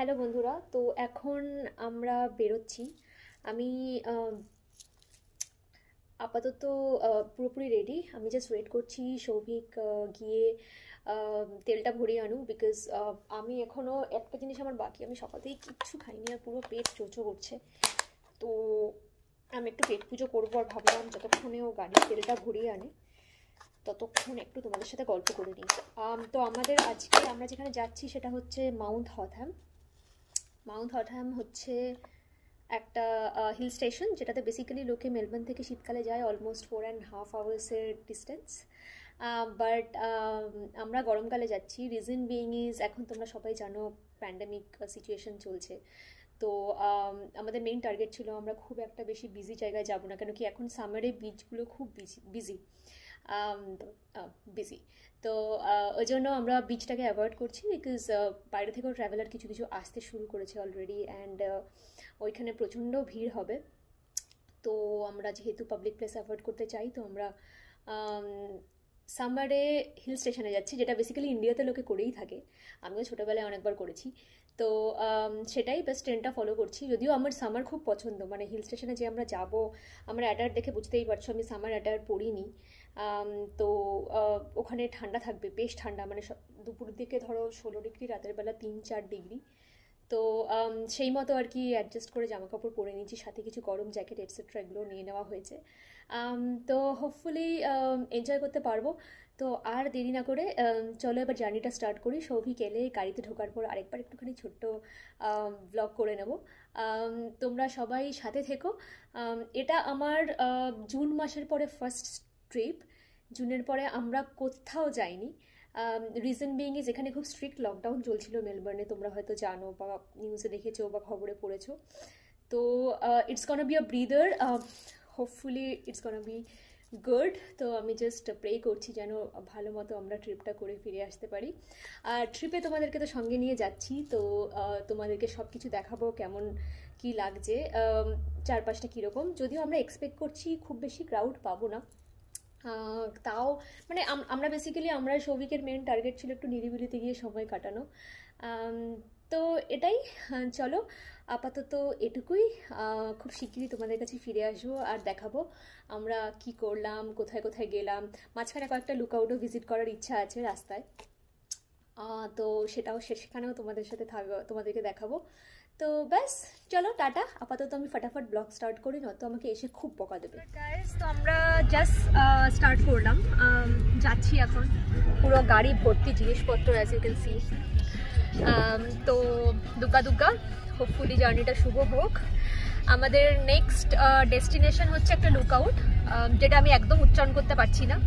Hello বন্ধুরা, তো এখন আমরা বেরোচ্ছি। আমি আপাতত পুরোপুরি রেডি। আমি জাস্ট ওয়েট করছি সৌভিক গিয়ে তেলটা ভরিয়ে আনুক, বিকজ আমি এখনও একটা জিনিস আমার বাকি। আমি সকাল থেকে কিচ্ছু খাইনি আর পুরো পেট চোচো করছে। তো আমি একটু পেট পুজো করবো আর ভাবলাম যতক্ষণে ও গাড়ির তেলটা ভরিয়ে আনে ততক্ষণ একটু তোমাদের সাথে গল্প করে নিই। তো আমাদের আজকে আমরা যেখানে যাচ্ছি সেটা হচ্ছে মাউন্ট হথহ্যাম। মাউন্ট হথহ্যাম হচ্ছে একটা হিল স্টেশন, যেটাতে বেসিক্যালি লোকে মেলবোর্ন থেকে শীতকালে যায়, অলমোস্ট 4.5 আওয়ার্সের ডিস্টেন্স। বাট আমরা গরমকালে যাচ্ছি। রিজন বিইং ইজ, এখন তোমরা সবাই জানো প্যান্ডেমিক সিচুয়েশন চলছে। তো আমাদের মেইন টার্গেট ছিল আমরা খুব একটা বেশি বিজি জায়গায় যাব না, কেন কি এখন সামারে বিচগুলো খুব বিজি। তো ওই জন্য আমরা বিচটাকে অ্যাভয়েড করছি, বিকজ বাইরে থেকেও ট্রাভেলার কিছু কিছু আসতে শুরু করেছে অলরেডি, অ্যান্ড ওইখানে প্রচণ্ড ভিড় হবে। তো আমরা যেহেতু পাবলিক প্লেস অ্যাভয়েড করতে চাই, তো আমরা সামারে হিল স্টেশনে যাচ্ছি, যেটা বেসিক্যালি ইন্ডিয়াতে লোকে করেই থাকে। আমিও ছোটোবেলায় অনেকবার করেছি। তো সেটাই বেস্ট ট্রেন্ডটা ফলো করছি। যদিও আমার সামার খুব পছন্দ, মানে হিল স্টেশনে যে আমরা যাব, আমরা অ্যাটায়ার দেখে বুঝতেই পারছো আমি সামার অ্যাটায়ার পরিনি। তো ওখানে ঠান্ডা থাকবে, বেশ ঠান্ডা, মানে দুপুর দিকে ধরো 16 ডিগ্রি, রাতের বেলা 3-4 ডিগ্রি। তো সেই মতো আর কি অ্যাডজাস্ট করে জামা কাপড় পরে নিয়েছি, সাথে কিছু গরম জ্যাকেট এটসেট্রা এগুলো নিয়ে নেওয়া হয়েছে। তো হোপফুলি এনজয় করতে পারবো। তো আর দেরি না করে চলো এবার জার্নিটা স্টার্ট করি। সৌভিক এলে গাড়িতে ঢোকার পর আরেকবার একটুখানি ছোট্ট ব্লগ করে নেব। তোমরা সবাই সাথে থেকো। এটা আমার জুন মাসের পরে ফার্স্ট ট্রিপ। জুনের পরে আমরা কোথাও যাইনি। রিজন বিইং ইজ, এখানে খুব স্ট্রিক্ট লকডাউন চলছিল মেলবোর্নে, তোমরা হয়তো জানো বা নিউজে দেখেছো বা খবরে পড়েছো। তো it's গনা be a breather, hopefully it's গনা be good. তো আমি জাস্ট প্রে করছি যেন ভালো মতো আমরা ট্রিপটা করে ফিরে আসতে পারি। আর ট্রিপে তোমাদেরকে তো সঙ্গে নিয়ে যাচ্ছি, তো তোমাদেরকে সব কিছু দেখাবো কেমন কি লাগছে, চারপাশটা কীরকম। যদিও আমরা এক্সপেক্ট করছি খুব বেশি ক্রাউড পাবো না, তাও মানে আমরা বেসিক্যালি আমরা সৌভিকের মেন টার্গেট ছিল একটু নিরিবিলিতে গিয়ে সময় কাটানো। তো এটাই, চলো আপাতত এটুকুই। খুব শিগগিরই তোমাদের কাছে ফিরে আসবো আর দেখাবো আমরা কি করলাম, কোথায় কোথায় গেলাম। মাঝখানে কয়েকটা লুকআউটও ভিজিট করার ইচ্ছা আছে রাস্তায়, তো সেখানেও তোমাদের সাথে তোমাদেরকে দেখাবো। তো ব্যাস চলো টাটা, আপাতত আমি ফটাফট ব্লগ স্টার্ট করি, নয়তো আমাকে এসে খুব বকা দেবে। গাইস, তো আমরা জাস্ট স্টার্ট করলাম, যাচ্ছি এখন। পুরো গাড়ি ভর্তি জিনিসপত্র, অ্যাজ ইউ ক্যান সি। তো দুগ্গা হোপফুলি জার্নিটা শুভ হোক। আমাদের নেক্সট ডেস্টিনেশন হচ্ছে একটা লুকআউট, যেটা আমি একদম উচ্চারণ করতে পারছি না,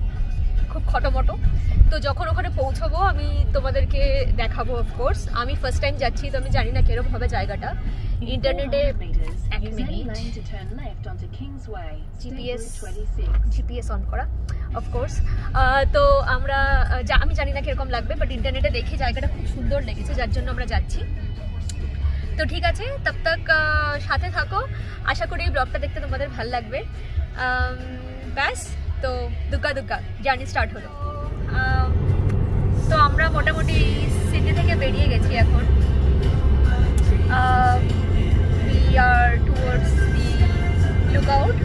খুব খটোমটো। তো যখন ওখানে পৌঁছবো আমি তোমাদেরকে দেখাবো। অফকোর্স আমি ফার্স্ট টাইম যাচ্ছি, তো আমি জানি না কিরকম হবে জায়গাটা। ইন্টারনেটে জিপিএস অন করা, অফকোর্স। তো আমি জানি না কিরকম লাগবে, বাট ইন্টারনেটে দেখে জায়গাটা খুব সুন্দর লেগেছে, যার জন্য আমরা যাচ্ছি। তো ঠিক আছে, তব তক সাথে থাকো। আশা করি এই ব্লগটা দেখতে তোমাদের ভালো লাগবে। ব্যাস, তো দুগ্গা জার্নি স্টার্ট হলো। তো আমরা মোটামুটি সিটি থেকে বেরিয়ে গেছি এখন। We are towards the lookout.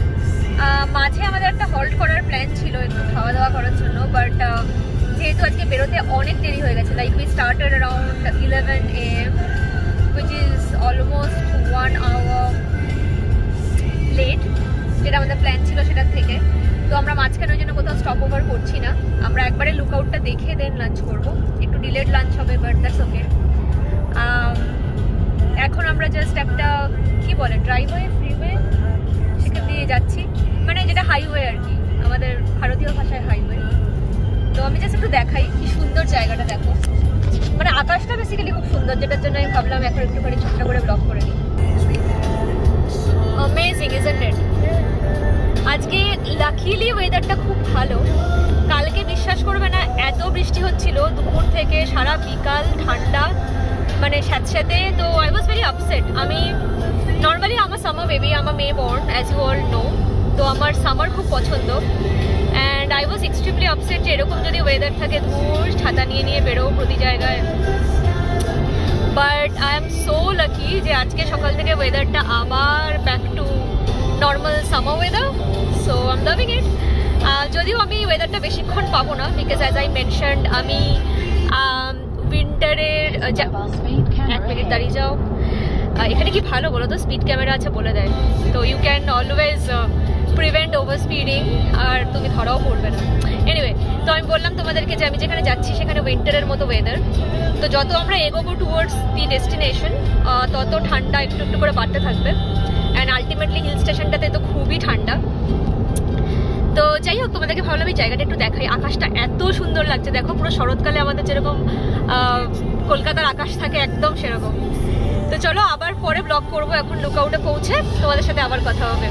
মাঝে আমাদের একটা হল্ট করার প্ল্যান ছিল একটু খাওয়া দাওয়া করার জন্য, বাট যেহেতু আজকে বেরোতে অনেক দেরি হয়ে গেছে, like we started around 11 AM, which is almost 1 hour late, যেটা আমাদের প্ল্যান ছিল সেটার থেকে। তো আমরা মাঝখানে ওই জন্য কোথাও স্টপ ওভার করছি না, আমরা একবারে লুকআউটটা দেখে দেন লাঞ্চ করবো। একটু ডিলেড লাঞ্চ হবে, বাট দ্যাটস ওকে। এখন আমরা জাস্ট একটা কি বলে ড্রাইভওয়ে, ফ্রিওয়ে, সেখান দিয়ে যাচ্ছি, মানে যেটা হাইওয়ে আর কি, আমাদের ভারতীয় ভাষায় হাইওয়ে। তো আমি জাস্ট একটু দেখাই কি সুন্দর জায়গাটা, দেখো, মানে আকাশটা বেসিক্যালি খুব সুন্দর, যেটার জন্য আমি ভাবলাম এখন একটুখানি ছোট্ট করে ব্লগ করে নিই। Amazing, isn't it? আজকে লাকিলি ওয়েদারটা খুব ভালো। কালকে বিশ্বাস করবে না, এত বৃষ্টি হচ্ছিল দুপুর থেকে সারা বিকাল, ঠান্ডা, মানে স্যাঁতস্যাঁতে। তো আই ওয়াজ ভেরি আপসেট। আমি নর্মালি আমার সামার বেবি, আমার May born, as you all know. তো আমার সামার খুব পছন্দ, and I was extremely upset যে এরকম যদি ওয়েদার থাকে, ধুর ছাতা নিয়ে বেরো প্রতি জায়গায়, but I am so lucky যে আজকে সকাল থেকে ওয়েদারটা আবার back to normal summer weather, so I am loving ইট। যদিও আমি ওয়েদারটা বেশিক্ষণ পাবো না, বিকজ অ্যাজ আই মেনশনড আমি উইন্টারের 1 মিনিট দাঁড়িয়ে যাও, এখানে কি ভালো বলো তো, স্পিড ক্যামেরা আছে বলে দেয়, তো you can always prevent over speeding, আর তুমি ধরাও পড়বে না। এনিওয়ে, তো আমি বললাম তোমাদেরকে যে আমি যেখানে যাচ্ছি সেখানে উইন্টারের মতো ওয়েদার, তো যত আমরা এগোবো টুয়ার্ডস দি ডেস্টিনেশন তত ঠান্ডা একটু একটু করে বাড়তে থাকবে, অ্যান্ড আলটিমেটলি হিল স্টেশনটাতে তো খুবই ঠান্ডা। তো যাই হোক, তোমাদেরকে ভাবলাম এই জায়গাটা একটু দেখাই। আকাশটা এত সুন্দর লাগছে, দেখো পুরো শরৎকালে আমাদের যেরকম কলকাতার আকাশ থাকে একদম সেরকম। তো চলো আবার পরে ব্লগ করবো, এখন লুকআউটে পৌঁছে তোমাদের সাথে আবার কথা হবে।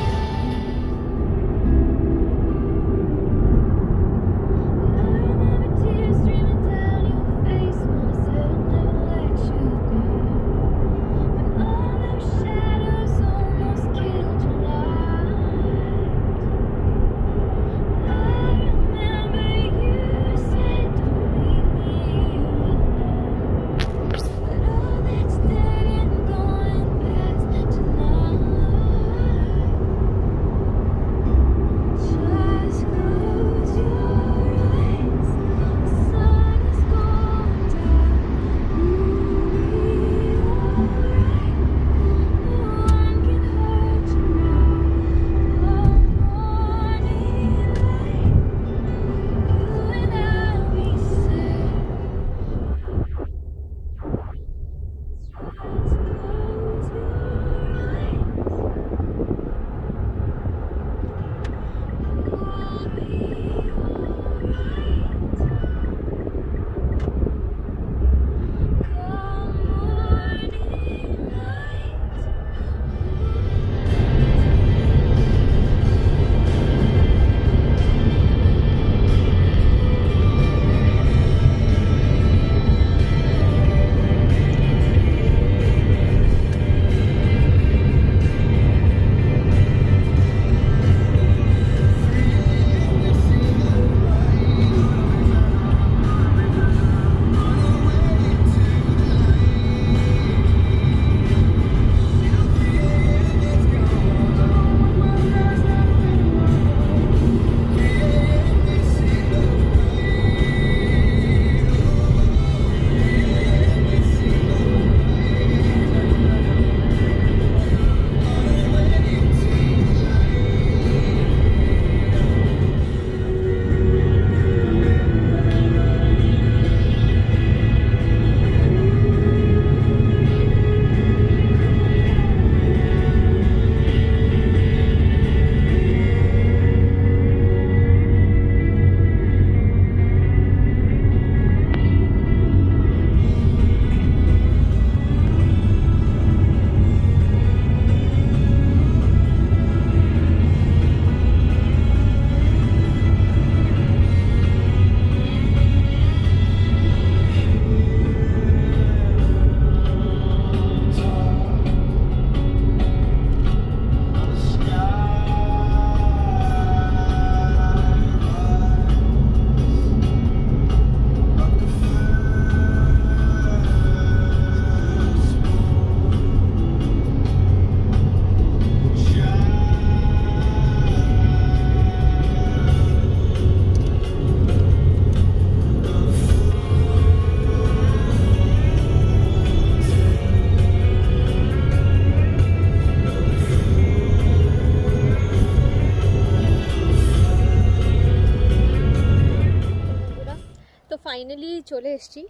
ফাইনালি চলে এসেছি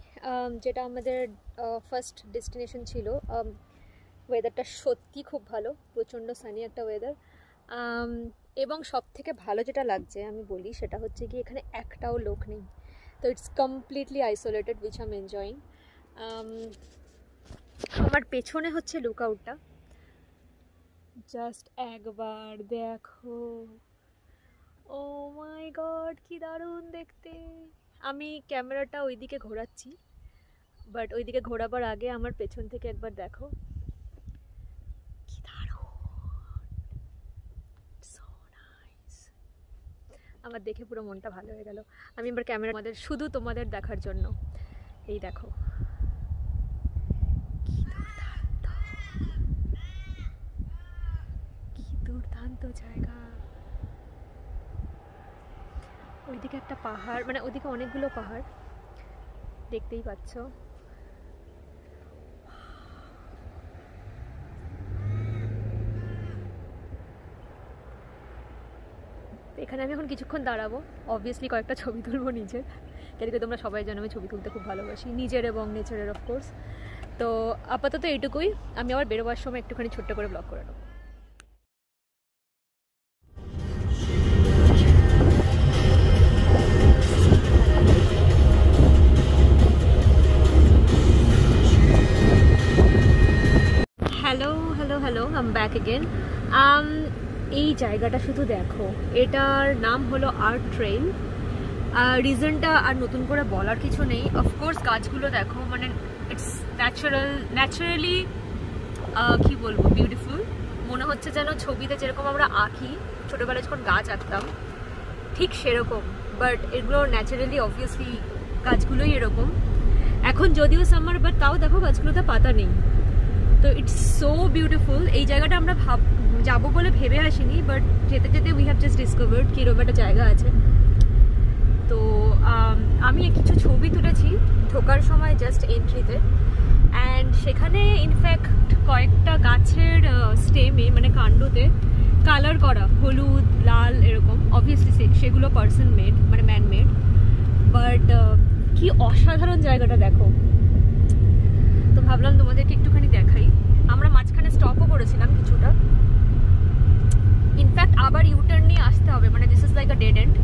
যেটা আমাদের ফার্স্ট ডেস্টিনেশন ছিল। ওয়েদারটা সত্যি খুব ভালো, প্রচণ্ড সানি একটা ওয়েদার, এবং সব থেকে ভালো যেটা লাগছে আমি বলি সেটা হচ্ছে কি এখানে একটাও লোক নেই, তো it's completely isolated, which I am enjoying. আমার পেছনে হচ্ছে লুকআউটটা, জাস্ট একবার দেখো, ও মাই গড কি দারুণ দেখতে। আমি ক্যামেরাটা ওইদিকে ঘোরাচ্ছি, বাট ওইদিকে ঘোরাবার আগে আমার পেছন থেকে একবার দেখো কি দারুণ, সো নাইস। আমার দেখে পুরো মনটা ভালো হয়ে গেল। আমি এবার ক্যামেরা শুধু তোমাদের দেখার জন্য, এই দেখো কি দুর্দান্ত জায়গা। ওইদিকে একটা পাহাড়, মানে ওইদিকে অনেকগুলো পাহাড় দেখতেই পাচ্ছ। এখানে আমি এখন কিছুক্ষণ দাঁড়াবো, অবভিয়াসলি কয়েকটা ছবি তুলবো নিজের, কেন তোমরা সবাই জানো আমি ছবি তুলতে খুব ভালোবাসি, নিজের এবং নেচারের অফকোর্স। তো আপাতত এইটুকুই, আমি আবার বেরোবার সময় একটুখানি ছোট্ট করে ব্লগ করে নেবো। Hello hello hello, I am back again. এই জায়গাটা শুধু দেখো, এটার নাম হলো আর্ট ট্রেইল। রিজনটা আর নতুন করে বলার কিছু নেই, অফকোর্স গাছগুলো দেখো, মানে ইটস ন্যাচারালি কি বলবো, বিউটিফুল। মনে হচ্ছে যেন ছবিতে যেরকম আমরা আঁকি ছোটোবেলায় যখন গাছ আঁকতাম ঠিক সেরকম, বাট এগুলো ন্যাচারালি অবভিয়াসলি গাছগুলোই এরকম। এখন যদিও সামার, বাট তাও দেখো গাছগুলোতে পাতা নেই, তো ইটস সো বিউটিফুল। এই জায়গাটা আমরা যাবো বলে ভেবে আসিনি, বাট যেতে যেতে উই হ্যাভ জাস্ট ডিসকভার্ড কি এরকম একটা জায়গা আছে। তো আমি কিছু ছবি তুলেছি ঢোকার সময় জাস্ট এন্ট্রিতে, অ্যান্ড সেখানে ইনফ্যাক্ট কয়েকটা গাছের স্টেমে মানে কাণ্ডতে কালার করা হলুদ লাল এরকম, অবভিয়াসলি সেগুলো পার্সন মেড মানে ম্যান মেড, বাট কি অসাধারণ জায়গাটা দেখো। তো ভাবলাম তোমাদেরকে একটুখানি দেখাই। আমরা মাঝখানে স্টপও করেছিলাম কিছুটা, ইনফ্যাক্ট আবার ইউটার্ন নিয়ে আসতে হবে, মানে this is like a dead end.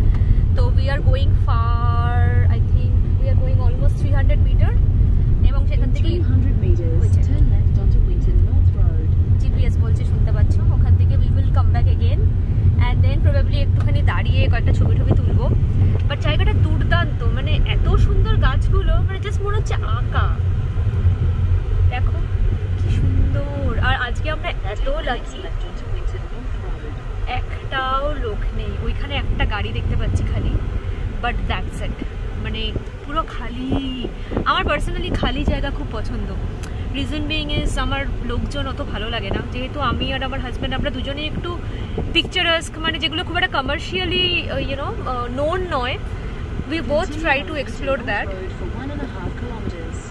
তো we are going far, I think we are going almost 300 meter, এবং সেখান থেকে জিপিএস বলছে শুনতে পাচ্ছ, ওখান থেকে we will come back again and then probably একটুখানি দাঁড়িয়ে কয়েকটা ছবি তুলবো। বাট জায়গাটা দুর্দান্ত, মানে এত সুন্দর গাছগুলো, মানে জাস্ট মনে হচ্ছে আঁকা। দেখো কি সুন্দর, আর আজকে আমরা এত লাকি, একটাও লোক নেই। ওইখানে একটা গাড়ি দেখতে পাচ্ছি খালি, বাট দ্যাটস ইট, মানে পুরো খালি। আমার পার্সোনালি খালি জায়গা খুব পছন্দ। রিজন বিং ইজ আমার লোকজন অত ভালো লাগে না, যেহেতু আমি আর আমার হাজব্যান্ড আমরা দুজনেই একটু পিকচারাস্ক, মানে যেগুলো খুব একটা কমার্শিয়ালি ইউনো নোন নয়, we both try to explore that.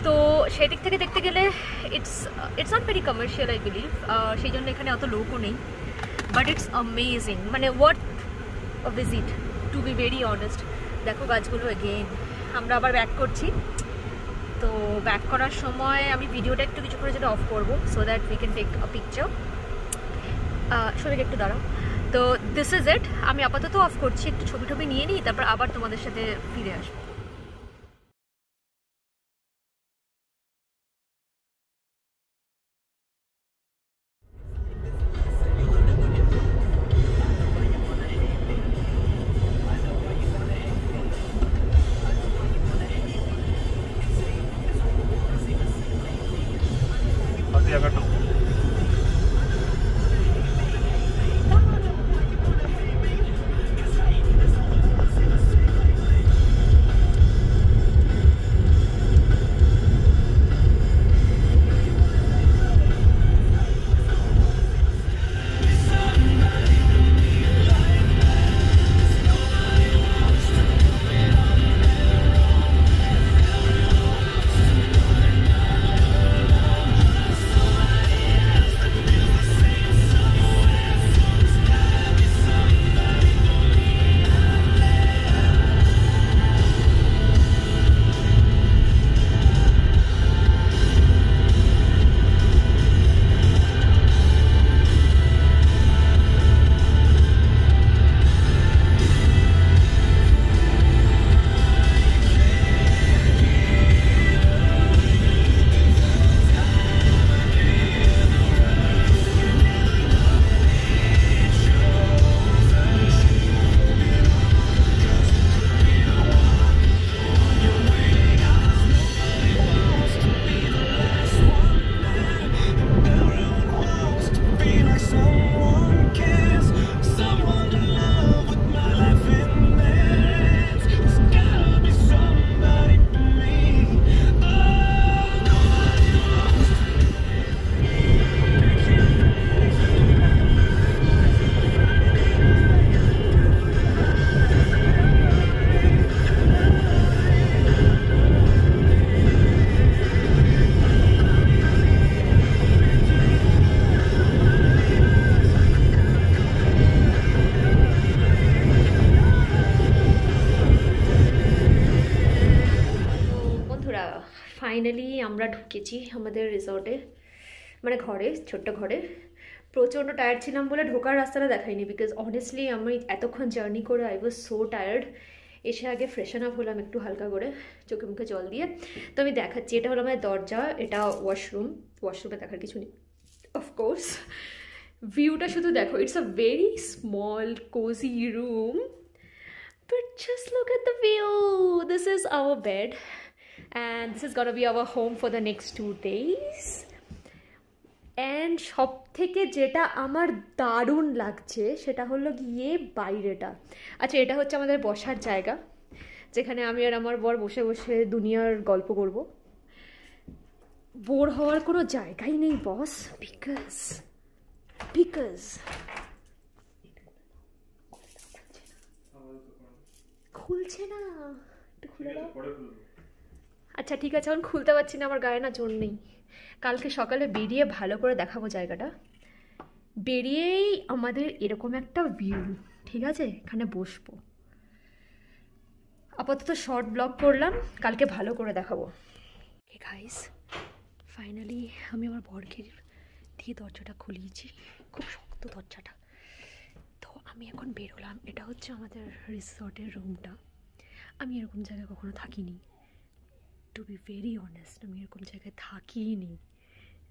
তো সেদিক থেকে দেখতে গেলে it's not very commercial I believe, সেই জন্য এখানে অত লোকও নেই, বাট ইটস অ্যামেজিং, মানে worth a visit to be very honest. দেখো গাছগুলো এগেন। আমরা আবার ব্যাক করছি, তো ব্যাক করার সময় আমি ভিডিওটা একটু কিছু করে যেটা অফ করবো, so that we can take a picture. সবাই একটু দাঁড়াও। তো দিস ইজ ইট, আমি আপাতত অফ করছি, একটু ছবি নিয়ে নিই, তারপর আবার তোমাদের সাথে ফিরে আসবো। আটকেছি আমাদের রিসর্টে, মানে ঘরে, ছোট্ট ঘরে। প্রচণ্ড টায়ার্ড ছিলাম বলে ঢোকার রাস্তাটা দেখাইনি, বিকজ অনেস্টলি আমি এতক্ষণ জার্নি করে আই ওয়াজ সো টায়ার্ড। এসে আগে ফ্রেশন আপ হলাম একটু হালকা করে, চোখে মুখে জল দিয়ে। তো আমি দেখাচ্ছি, এটা হলো আমাদের দরজা, এটা ওয়াশরুম। ওয়াশরুমে দেখার কিছু নেই অফকোর্স। ভিউটা শুধু দেখো, it's a very small cosy room, but just look at the view. This is our bed and this is gonna be our home for the next 2 days. And সব থেকে যেটা আমার দারুণ লাগছে সেটা হলো গিয়ে বাইরেটা। আচ্ছা, এটা হচ্ছে আমাদের বসার জায়গা, যেখানে আমি আর আমার বর বসে বসে দুনিয়ার গল্প করব। বোর হওয়ার কোনো জায়গাই নেই বস, বিকজ খুলছে না, একটু খুলে দাও। আচ্ছা ঠিক আছে, এখন খুলতে পারছি না, আমার গায়ে না জোর নেই। কালকে সকালে বেরিয়ে ভালো করে দেখাবো জায়গাটা। বেরিয়েই আমাদের এরকম একটা ভিউ, ঠিক আছে, এখানে বসবো। আপাতত শর্ট ব্লগ করলাম, কালকে ভালো করে দেখাবো। হে গাইস, ফাইনালি আমি আমার বরকে দিয়ে দরজাটা খুলিয়েছি, খুব শক্ত দরজাটা। তো আমি এখন বেরোলাম, এটা হচ্ছে আমাদের রিসর্টের রুমটা। আমি এরকম জায়গায় কখনো থাকিনি, টু বি ভেরি অনেস্ট, আমি এরকম জায়গায় থাকিনি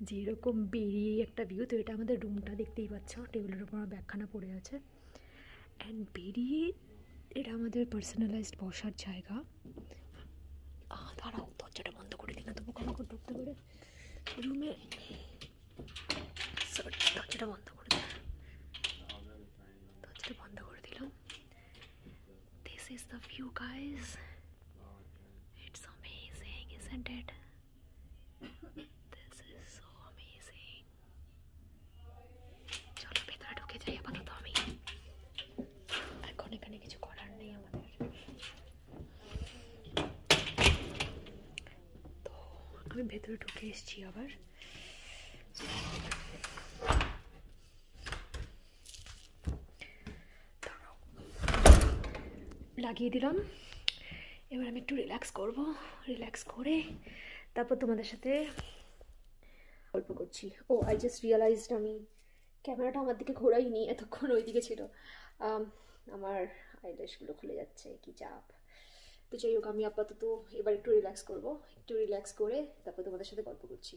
যে এরকম বেরিয়ে একটা ভিউ। তো এটা আমাদের রুমটা, দেখতেই পাচ্ছ টেবিলের উপর আমার ব্যাগখানা পড়ে আছে। অ্যান্ড বেরিয়ে এটা আমাদের পার্সোনালাইজড বসার জায়গা। দাঁড়াও, দরজাটা বন্ধ করে দিই না তো পোকামাকড় ঢুকতে পারে রুমে। দরজাটা বন্ধ করে দিলাম, দরজাটা বন্ধ করে দিলাম। This is the view guys, it's amazing isn't it? This is so amazing. চলো ভেতরে ঢুকে যাই আপাতত। আমি এখন এখানে কিছু করার নেই আমাদের, তো আমি ভেতরে ঢুকে এসেছি আবার। লাগিয়ে দিলাম, এবার আমি একটু রিল্যাক্স করব। রিল্যাক্স করে তারপর তোমাদের সাথে গল্প করছি। ও আই জাস্ট রিয়েলাইজড আমি ক্যামেরাটা আমার দিকে ঘোরাইনি, এতক্ষণ ওই দিকে ছিল। আমার আইল্যাশগুলো খুলে যাচ্ছে, কি চাপ। তো যাই হোক, আমি আপাতত এবার একটু রিল্যাক্স করব। একটু রিল্যাক্স করে তারপর তোমাদের সাথে গল্প করছি।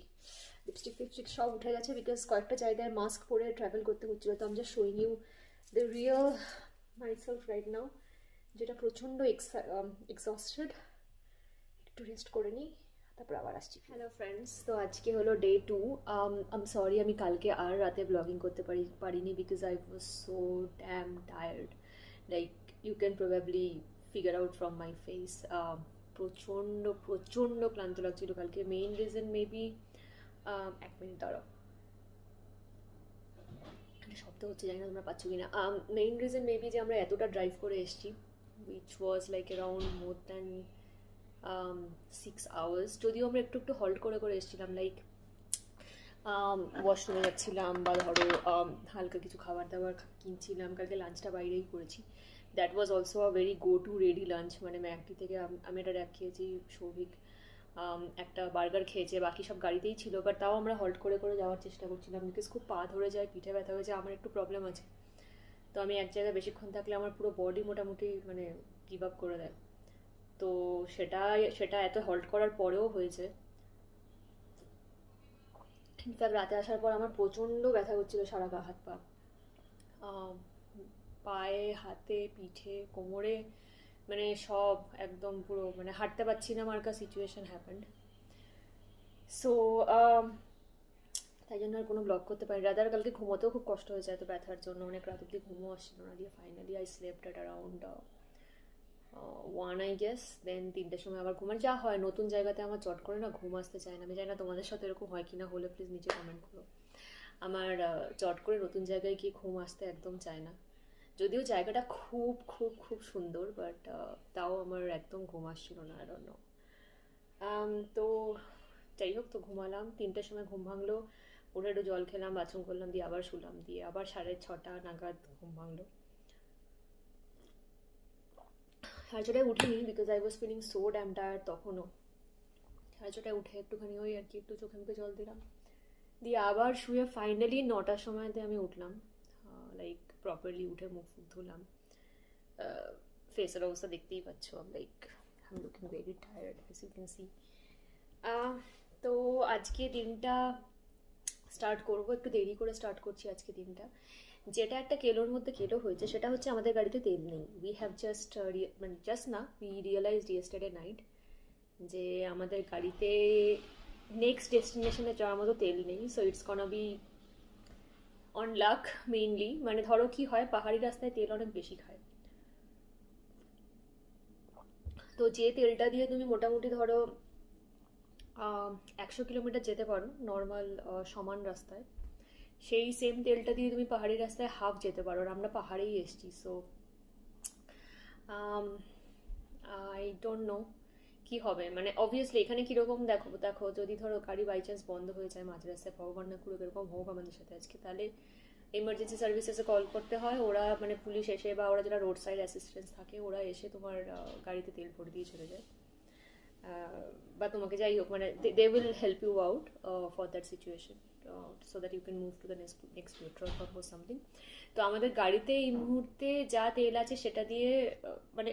লিপস্টিক ফিপস্টিক সব উঠে গেছে, বিকজ কয়েকটা জায়গায় মাস্ক পরে ট্রাভেল করতে হচ্ছিলো। তো আমি just showing you the real myself right now, যেটা প্রচণ্ড এক্সস্টেড। একটু রেস্ট করে নিই, তারপর আবার আসছি। হ্যালো ফ্রেন্ডস, তো আজকে হলো ডে 2। আম সরি আমি কালকে আর রাতে ব্লগিং করতে পারিনি, because I was so damn tired, like you can probably figure out from my face. প্রচণ্ড প্রচণ্ড ক্লান্ত লাগছিল কালকে। মেইন রিজন মেবি, এক মিনিট দাঁড়াও, একটা শব্দ হচ্ছে, জানি না তোমরা পাচ্ছ কিনা। মেইন রিজন মেবি যে আমরা এতটা ড্রাইভ করে এসেছি, which was like around more than 6 hours. যদিও আমরা একটু একটু হল্ট করে করে এসেছিলাম, লাইক ওয়াশরুমে যাচ্ছিলাম বা ধরো হালকা কিছু খাবার দাবার কিনছিলাম। কালকে লাঞ্চটা বাইরেই করেছি। That was also a very go to ready lunch. মানে ম্যাকডি থেকে আমি একটা র্যাপ খেয়েছি, সৌভিক একটা বার্গার খেয়েছে, বাকি সব গাড়িতেই ছিল। বাট তাও আমরা হল্ট করে করে যাওয়ার চেষ্টা করছিলাম, বিকজ খুব পা ধরে যায়, পিঠে ব্যথা হয়ে যায়, আমার একটু প্রবলেম আছে। তো আমি এক জায়গায় বেশিক্ষণ থাকলে আমার পুরো বডি মোটামুটি মানে গিভ আপ করে দেয়। তো সেটা এত হল্ট করার পরেও হয়েছে। ইনফ্যাক্ট রাতে আসার পর আমার প্রচণ্ড ব্যথা হচ্ছিল সারা গা হাত পা, পায়ে, হাতে, পিঠে, কোমরে, মানে সব একদম পুরো মানে হাঁটতে পারছি না মার্কা সিচুয়েশন হ্যাপেন্ড। সো তাই জন্য আর কোনো ব্লগ করতে পারি। রাদার কালকে ঘুমোতেও খুব কষ্ট হয়েছে এত ব্যথার জন্য, অনেক রাত অব্দি ঘুমও আসছিল না। দিয়ে finally I slept at around 1 I guess. Then 3টের সময় আবার ঘুমান। যা হয় নতুন জায়গাতে আমার চট করে না ঘুম আসতে চায় না। আমি জানি না তোমাদের সাথে এরকম হয় কিনা, হলে প্লিজ নিচে কমেন্ট করো। আমার চট করে নতুন জায়গায় গিয়ে ঘুম আসতে একদম চায় না। যদিও জায়গাটা খুব খুব খুব সুন্দর, বাট তাও আমার একদম ঘুম আসছিল না, আই ডোন্ট নো। তো যাই হোক, তো ঘুমালাম। 3টের সময় ঘুম ভাঙলো, উঠে একটু জল খেলাম, বাথরুম করলাম, দিয়ে আবার শুলাম, দিয়ে আবার 6:30 নাগাদ ঘুম ভাঙলো। সাড়ে 6টায় উঠিনি, because I was feeling so damn tired তখনও। সাড়ে ছটায় উঠে একটুখানি ওই আর কি একটু চোখে মুখে জল দিলাম, দিয়ে আবার শুয়ে ফাইনালি 9টার সময়তে আমি উঠলাম, লাইক প্রপারলি উঠে মুখ ফুক ধুলাম। ফেসের অবস্থা দেখতেই পাচ্ছ, like I am looking very tired as you can see. তো আজকে দিনটা স্টার্ট করব, একটু দেরি করে স্টার্ট করছি আজকে দিনটা। যেটা একটা কেলোর মধ্যে কেলো হয়েছে সেটা হচ্ছে আমাদের গাড়িতে তেল নেই। উই হ্যাভ জাস্ট না উই রিয়েলাইজড ইয়েস্টারডে নাইট যে আমাদের গাড়িতে নেক্সট ডেস্টিনেশনে যাওয়ার মতো তেল নেই। So it's গনা B on lakh mainly. মানে ধরো কি হয়, পাহাড়ি রাস্তায় তেল অনেক বেশি খায়, তো যে তেলটা দিয়ে তুমি মোটামুটি ধরো 100 কিলোমিটার যেতে পারো নর্মাল সমান রাস্তায়, সেই সেম তেলটা দিয়ে তুমি পাহাড়ি রাস্তায় হাফ যেতে পারো। আর আমরা পাহাড়েই এসছি, সো আই ডোন্ট নো কী হবে। মানে অবভিয়াসলি এখানে কীরকম দেখো দেখো যদি ধরো গাড়ি বাই চান্স বন্ধ হয়ে যায় মাঝ রাস্তায়, ভগবান না করুক এরকম হোক আমাদের সাথে আজকে, তাহলে এমার্জেন্সি সার্ভিসেসে কল করতে হয়, ওরা মানে পুলিশ এসে বা ওরা যারা রোড সাইড অ্যাসিস্ট্যান্স থাকে ওরা এসে তোমার গাড়িতে তেল ভরে দিয়ে চলে যায়, বা তোমাকে যাই হোক মানে they will help you out for that situation, so that you can move to the next petrol pump or something. তো আমাদের গাড়িতে এই মুহূর্তে যা তেল আছে সেটা দিয়ে মানে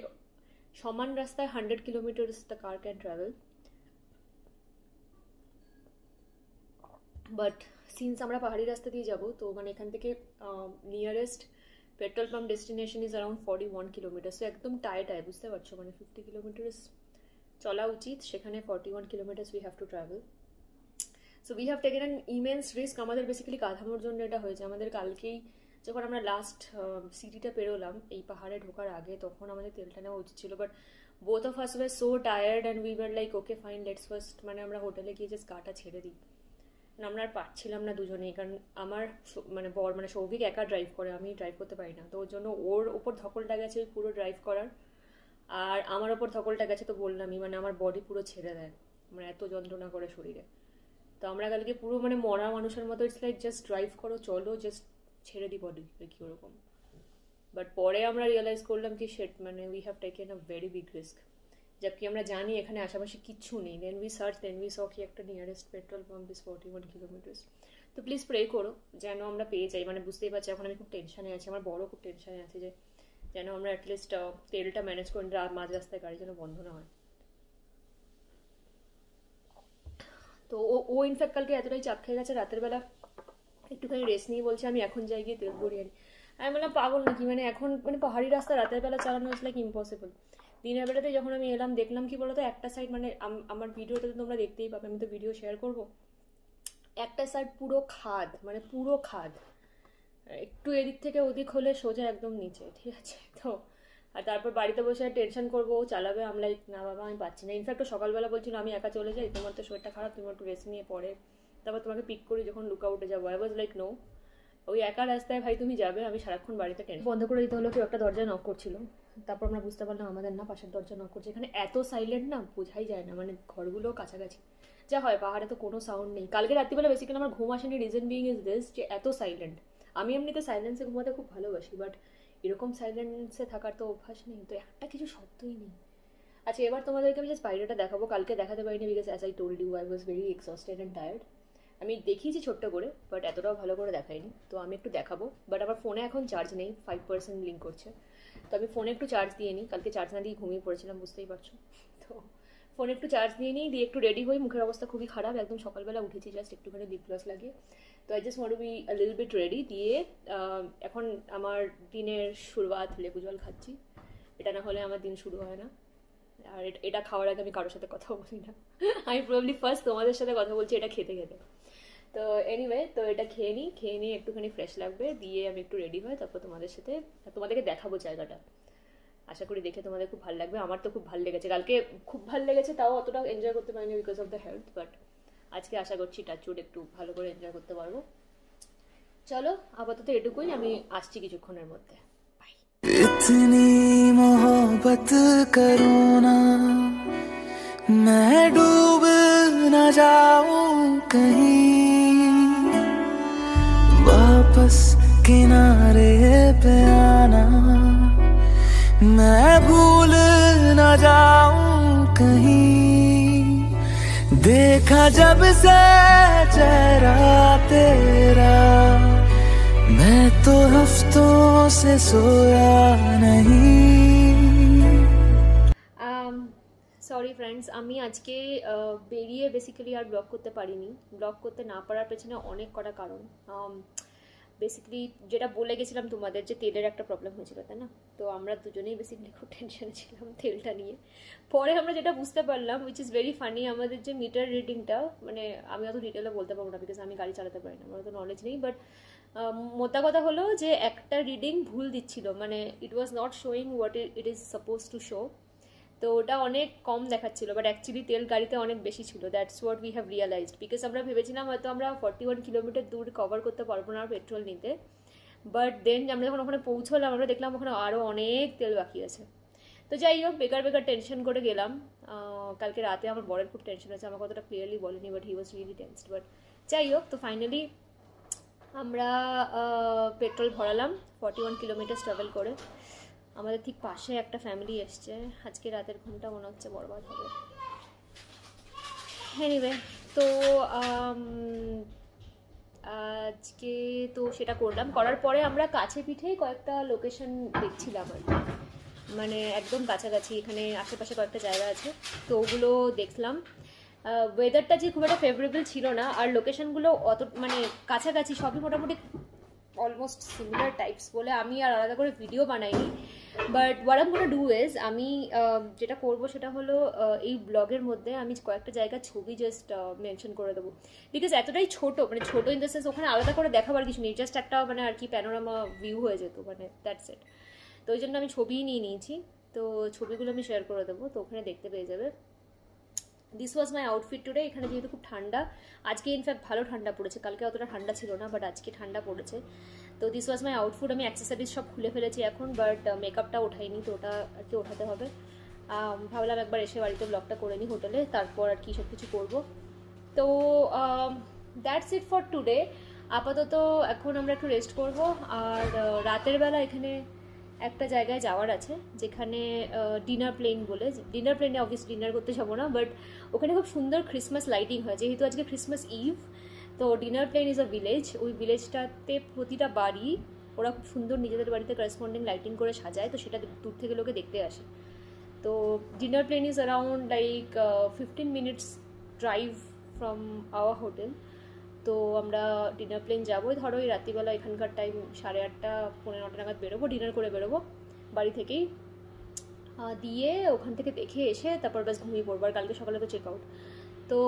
সমান রাস্তায় 100 kilometres the car can travel, but since আমরা পাহাড়ি রাস্তা দিয়ে যাব, তো মানে এখান থেকে nearest petrol pump destination is around 41 kilometre. So একদম টাইট বুঝতে পারছো, মানে 50 কিলোমিটার্স চলা উচিত, সেখানে 41 kilometres we have to travel. So we have taken an immense risk. আমাদের বেসিক্যালি কাঁধানোর জন্য এটা হয়েছে। আমাদের কালকেই যখন আমরা লাস্ট সিটিটা পেরোলাম এই পাহাড়ে ঢোকার আগে, তখন আমাদের তেলটা নেওয়া উচিত ছিল, but both of us were so tired and we were like okay fine let's first, মানে আমরা হোটেলে গিয়ে জাস্ট গাটা ছেড়ে দিই। আমরা আর পারছিলাম না দুজনেই, কারণ আমার মানে মানে সৌভিক একা ড্রাইভ করে, আমি ড্রাইভ করতে পারি না, তো ওর জন্য ওর ওপর ধকলটা গেছে পুরো ড্রাইভ করার, আর আমার ওপর ধকলটা গেছে তো বললামই, মানে আমার বডি পুরো ছেড়ে দেয়, মানে এত যন্ত্রণা করে শরীরে। তো আমরা কালকে পুরো মানে মরা মানুষের মতো ইটস লাইক জাস্ট ড্রাইভ করো, চলো, জাস্ট ছেড়ে দিই বডি কি ওরকম। বাট পরে আমরা রিয়েলাইজ করলাম কি শেট, মানে we have taken a very big risk, जबकि আমরা জানি এখানে আশেপাশে কিচ্ছু নেই। Then we search, then we saw কি একটা nearest petrol pump is 41 kilometres. তো প্লিজ প্রে করো যেন আমরা পেয়ে যাই। মানে বুঝতেই পারছি এখন আমি খুব টেনশনে আছি, আমার বড় খুব টেনশনে আছে যে যেন আমরা অ্যাটলিস্ট তেলটা ম্যানেজ করে মাঝ রাস্তায় গাড়ি যেন বন্ধ না হয়। তো ও ইনফ্যাক্ট কালকে এতটাই চাপ খেয়ে গেছে, রাতের বেলা একটুখানি রেস্ট নিয়ে বলছে আমি এখন যাই গিয়ে তেল ভরিয়ে আনি। আমি বললাম পাগল নাকি, মানে এখন মানে পাহাড়ি রাস্তা রাতের বেলা চালানো ইজ লাইক ইম্পসিবল। দিনের বেলাতে যখন আমি এলাম দেখলাম কি বলতো, একটা সাইড মানে আমার ভিডিওটা তো তোমরা দেখতেই পাবে, আমি তো ভিডিও শেয়ার করব, একটা সাইড পুরো খাদ, মানে পুরো খাদ, একটু এদিক থেকে ওদিক হলে সোজা একদম নিচে, ঠিক আছে। তো আর তারপর বাড়িতে বসে টেনশন করবো ও চালাবে, আমি লাইক না বাবা আমি পাচ্ছি না। ইনফ্যাক্ট সকালবেলা বলছিল আমি একা চলে যাই, তোমার তো শরীরটা খারাপ, তুমি একটু রেস্ট নিয়ে পরে তারপর তোমাকে পিক করি যখন লুকআউটে যাবো। আই ওয়াজ লাইক নো, ওই একা রাস্তায় ভাই তুমি যাবে, আমি সারাক্ষণ বাড়িতে টেনশন। বন্ধ করে দিতে হলো, কেউ একটা দরজায় নক করছিল, তারপর আমরা বুঝতে পারলাম আমাদের না পাশের দরজা নক করছে। এখানে এত সাইলেন্ট না বোঝাই যায় না, মানে ঘরগুলো কাছাকাছি যা হয়, পাহাড়ে তো কোনো সাউন্ড নেই। কালকে রাত্রিবেলা বেসিক্যালি আমার ঘুম আসেনি, রিজন বিং ইজ দিস যে এত সাইলেন্ট। আমি এমনিতে সাইলেন্সে ঘুমাতে খুব ভালোবাসি, বাট এরকম সাইলেন্সে থাকার তো অভ্যাস নেই, তো একটা কিছু শব্দই নেই। আচ্ছা এবার তোমাদেরকে আমি জাস্ট বাইরেটা দেখাবো, কালকে দেখাতে পারিনি because as I told you I was very exhausted and tired. আমি দেখিয়েছি ছোট্ট করে, বাট এতটাও ভালো করে দেখাইনি, তো আমি একটু দেখাবো। বাট আমার ফোনে এখন চার্জ নেই, 5% লিঙ্ক করছে, তো আমি ফোনে একটু চার্জ দিয়ে নিই। কালকে চার্জ না দিয়ে ঘুমিয়ে পড়েছিলাম বুঝতেই পারছো, তো ফোনে একটু চার্জ দিয়ে নিই, দিয়ে একটু রেডি হই। মুখের অবস্থা খুবই খারাপ, একদম সকালবেলা উঠেছি জাস্ট একটুখানি লিপ গ্লস লাগিয়ে, তো I just want to be a little bit ready. দিয়ে এখন আমার দিনের শুরুয়াত লেবু জল খাচ্ছি, এটা না হলে আমার দিন শুরু হয় না। আর এটা খাওয়ার আগে আমি কারোর সাথে কথা বলি না, আমি প্রবলি ফার্স্ট তোমাদের সাথে কথা বলছি এটা খেতে খেতে। তো এনিওয়ে, তো এটা খেয়ে নিয়ে একটুখানি ফ্রেশ লাগবে, দিয়ে আমি একটু রেডি হই, তারপর তোমাদেরকে দেখাবো জায়গাটা। আশা করি দেখে তোমাদের খুব ভালো লাগবে। আমার তো খুব ভালো লেগেছে, কালকে খুব ভালো লেগেছে, তাও অতটা এনজয় করতে পারিনি because of the health, but আজকে আশা করছি টাচউড একটু ভালো করে এনজয় করতে পারবো। চলো আপাতত এটুকুই, আমি আসছি কিছুক্ষণের মধ্যে, বাই। इतनी मोहब्बत करो ना, मैं डूब न जाऊं कहीं, वापस किनारे पे आना, मैं भूल न जाऊं कहीं, देखा जब से चेहरा तेरा, मैं तो हफ्तों से सोया नहीं। সরি ফ্রেন্ডস, আমি আজকে বেরিয়ে বেসিক্যালি আর ব্লগ করতে পারিনি। ব্লগ করতে না পারার পেছনে অনেক কটা কারণ। বেসিক্যালি যেটা বলে গেছিলাম তোমাদের, যে তেলের একটা প্রবলেম হয়েছিল, তাই না? তো আমরা দুজনেই বেসিক্যালি খুব টেনশনে ছিলাম তেলটা নিয়ে। পরে আমরা যেটা বুঝতে পারলাম, উইচ ইজ ভেরি ফানি, আমাদের যে মিটার রিডিংটা, মানে আমি অত ডিটেলে বলতে পারবো না বিকজ আমি গাড়ি চালাতে পারি না, আমার অত নলেজ নেই, বাট মোদ্দা কথা হলো যে একটা রিডিং ভুল দিচ্ছিল, মানে it was not showing what it is suppose to show. তো ওটা অনেক কম দেখাচ্ছিল, বাট অ্যাকচুয়ালি তেল গাড়িতে অনেক বেশি ছিল। That's what we have realised, because আমরা ভেবেছিলাম হয়তো আমরা 41 কিলোমিটার দূর কভার করতে পারবো না পেট্রোল নিতে, বাট দেন আমরা যখন ওখানে পৌঁছলাম আমরা দেখলাম ওখানে আরও অনেক তেল বাকি আছে। তো যাই হোক, বেকার বেকার টেনশন করে গেলাম। কালকে রাতে আমার বরের খুব টেনশন হয়েছে, আমার কথাটা ক্লিয়ারলি বলেনি, but he was really tensed. But যাই হোক, তো ফাইনালি আমরা পেট্রোল ভরালাম 41 কিলোমিটার ট্রাভেল করে। আমাদের ঠিক পাশে একটা ফ্যামিলি এসছে, আজকে রাতের ঘুমটা মনে হচ্ছে বরবাদ হবে। এনিওয়ে, তো আজকে তো সেটা করলাম। করার পরে আমরা কাছে পিঠেই কয়েকটা লোকেশন দেখছিলাম আর কি, মানে একদম কাছাকাছি এখানে আশেপাশে কয়েকটা জায়গা আছে, তো ওগুলো দেখলাম। ওয়েদারটা যে খুব একটা ফেভারেবল ছিল না, আর লোকেশনগুলো অত মানে কাছাকাছি সবই মোটামুটি অলমোস্ট সিমিলার টাইপস বলে আমি আর আলাদা করে ভিডিও বানাইনি। But what I am gonna do is, আমি যেটা করবো সেটা হলো এই ব্লগের মধ্যে আমি কয়েকটা জায়গার ছবি জাস্ট মেনশন করে দেবো, বিকজ এতটাই ছোটো, মানে ছোটো ইন দ্য সেন্স ওখানে আলাদা করে দেখাবার কিছু নেই, জাস্ট একটা মানে আর কি প্যানোরামা ভিউ হয়ে যেত, মানে দ্যাটস ইট। তো ওই জন্য আমি ছবিই নিয়ে নিয়েছি, তো ছবিগুলো আমি শেয়ার করে দেবো, তো ওখানে দেখতে পেয়ে যাবে। This was my outfit today. এখানে যেহেতু খুব ঠান্ডা, আজকে ইনফ্যাক্ট ভালো ঠান্ডা পড়েছে, কালকে অতটা ঠান্ডা ছিল না, বাট আজকে ঠান্ডা পড়েছে। তো দিস ওয়াজ মাই আউটফিট। আমি অ্যাক্সেসরিজ সব খুলে ফেলেছি এখন, বাট মেকআপটা ওঠাইনি, তো ওটা আর কি ওঠাতে হবে। ভাবলাম একবার এসে বাড়িতে ব্লগটা করে নিই হোটেলে, তারপর আর কি সব কিছু করবো। তো দ্যাটস ইট ফর টুডে। আপাতত এখন আমরা একটু রেস্ট করব, আর রাতের বেলা এখানে একটা জায়গায় যাওয়ার আছে যেখানে ডিনার প্লেন বলে, ডিনার প্লেনে অবভিয়াসলি ডিনার করতে যাবো না, বাট ওখানে খুব সুন্দর ক্রিসমাস লাইটিং হয়, যেহেতু আজকে ক্রিসমাস ইভ। তো dinner place is a village, ওই ভিলেজটাতে প্রতিটা বাড়ি ওরা খুব সুন্দর নিজেদের বাড়িতে করেসপন্ডিং লাইটিং করে সাজায়, তো সেটা দূর থেকে লোকে দেখতে আসে। তো dinner place is around like 15 minutes drive from our hotel. তো আমরা ডিনার প্লেন যাবো, ধরো এই রাত্রিবেলা এখানকার টাইম 8:30 পৌনে 9 নাগাদ বেরোবো, ডিনার করে বেরোবো বাড়ি থেকেই, দিয়ে ওখান থেকে দেখে এসে তারপর ব্যাস ঘুমিয়ে পড়বো, আর কালকে সকালে তো চেক আউট। তো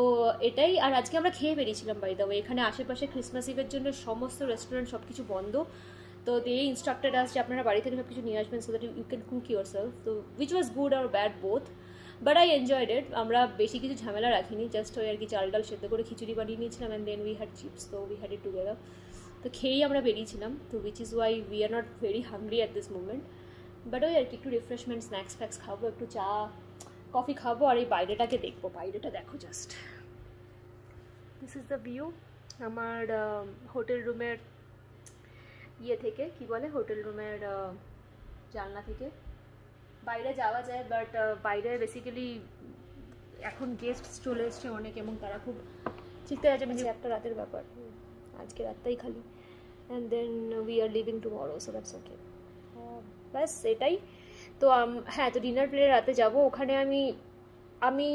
এটাই। আর আজকে আমরা খেয়ে বেরিয়েছিলাম বাই দ্য ওয়ে, এখানে আশেপাশে ক্রিসমাস ইভের জন্য সমস্ত রেস্টুরেন্ট সব কিছু বন্ধ, তো দে ইনস্ট্রাক্টেড আস যে আপনারা বাড়ি থেকে সব কিছু নিয়ে আসবেন, so that you can cook yourself. তো উইচ ওয়াজ গুড আর bad both, but I enjoyed it. আমরা বেশি কিছু ঝামেলা রাখিনি, জাস্ট ওই আর কি চাল ডাল সেদ্ধ করে খিচুড়ি বানিয়ে নিয়েছিলাম, and then we had chips, তো উই হ্যাড ইট টুগেদার। তো খেয়েই আমরা বেরিয়েছিলাম, তো which is why we are not very hungry at this moment. But ওই আর কি একটু রিফ্রেশমেন্ট স্ন্যাক্স ফ্যাক্স খাবো, একটু চা কফি খাবো, আর এই বাইরেটাকে দেখবো। বাইরেটা দেখো just, this is the view আমার হোটেল রুমের ইয়ে থেকে, কি বলে, হোটেল রুমের জানলা থেকে বাইরে যাওয়া যায়, বাট বাইরে বেসিক্যালি এখন গেস্ট চলে এসছে অনেক, এবং তারা খুব চিন্তা আছে, মানে একটা রাতের ব্যাপার, আজকে রাতটাই খালি, and then we are leaving tomorrow, so that's okay. ব্যাস এটাই। তো হ্যাঁ, তো ডিনার প্লেনে রাতে যাব, ওখানে আমি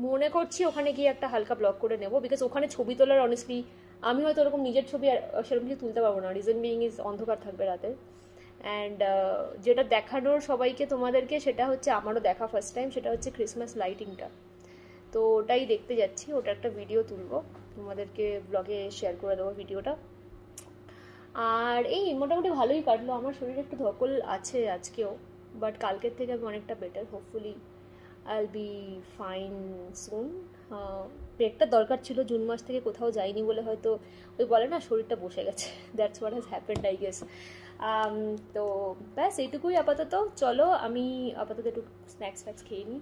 মনে করছি ওখানে গিয়ে একটা হালকা ব্লগ করে নেবো, বিকজ ওখানে ছবি তোলার অনেস্টলি আমি হয়তো ওরকম নিজের ছবি সেরকম কিছু তুলতে পারবো না, রিজন বিইং ইজ অন্ধকার থাকবে রাতে, অ্যান্ড যেটা দেখানোর সবাইকে তোমাদেরকে সেটা হচ্ছে আমারও দেখা ফার্স্ট টাইম, সেটা হচ্ছে ক্রিসমাস লাইটিংটা। তো ওটাই দেখতে যাচ্ছি, ওটা একটা ভিডিও তুলবো, তোমাদেরকে ব্লগে শেয়ার করে দেবো ভিডিওটা। আর এই মোটামুটি ভালোই কাটলো, আমার শরীরে একটু ধকল আছে আজকেও, বাট কালকের থেকে আমি অনেকটা better, hopefully I will be fine soon. ব্রেকটা দরকার ছিল, জুন মাস থেকে কোথাও যাইনি বলে হয়তো ওই বলে না শরীরটা বসে গেছে, that's what has happened I guess. তো ব্যাস এইটুকুই আপাতত। চলো আমি আপাতত একটু স্ন্যাক্স ফ্যাক্স খেয়ে নিই,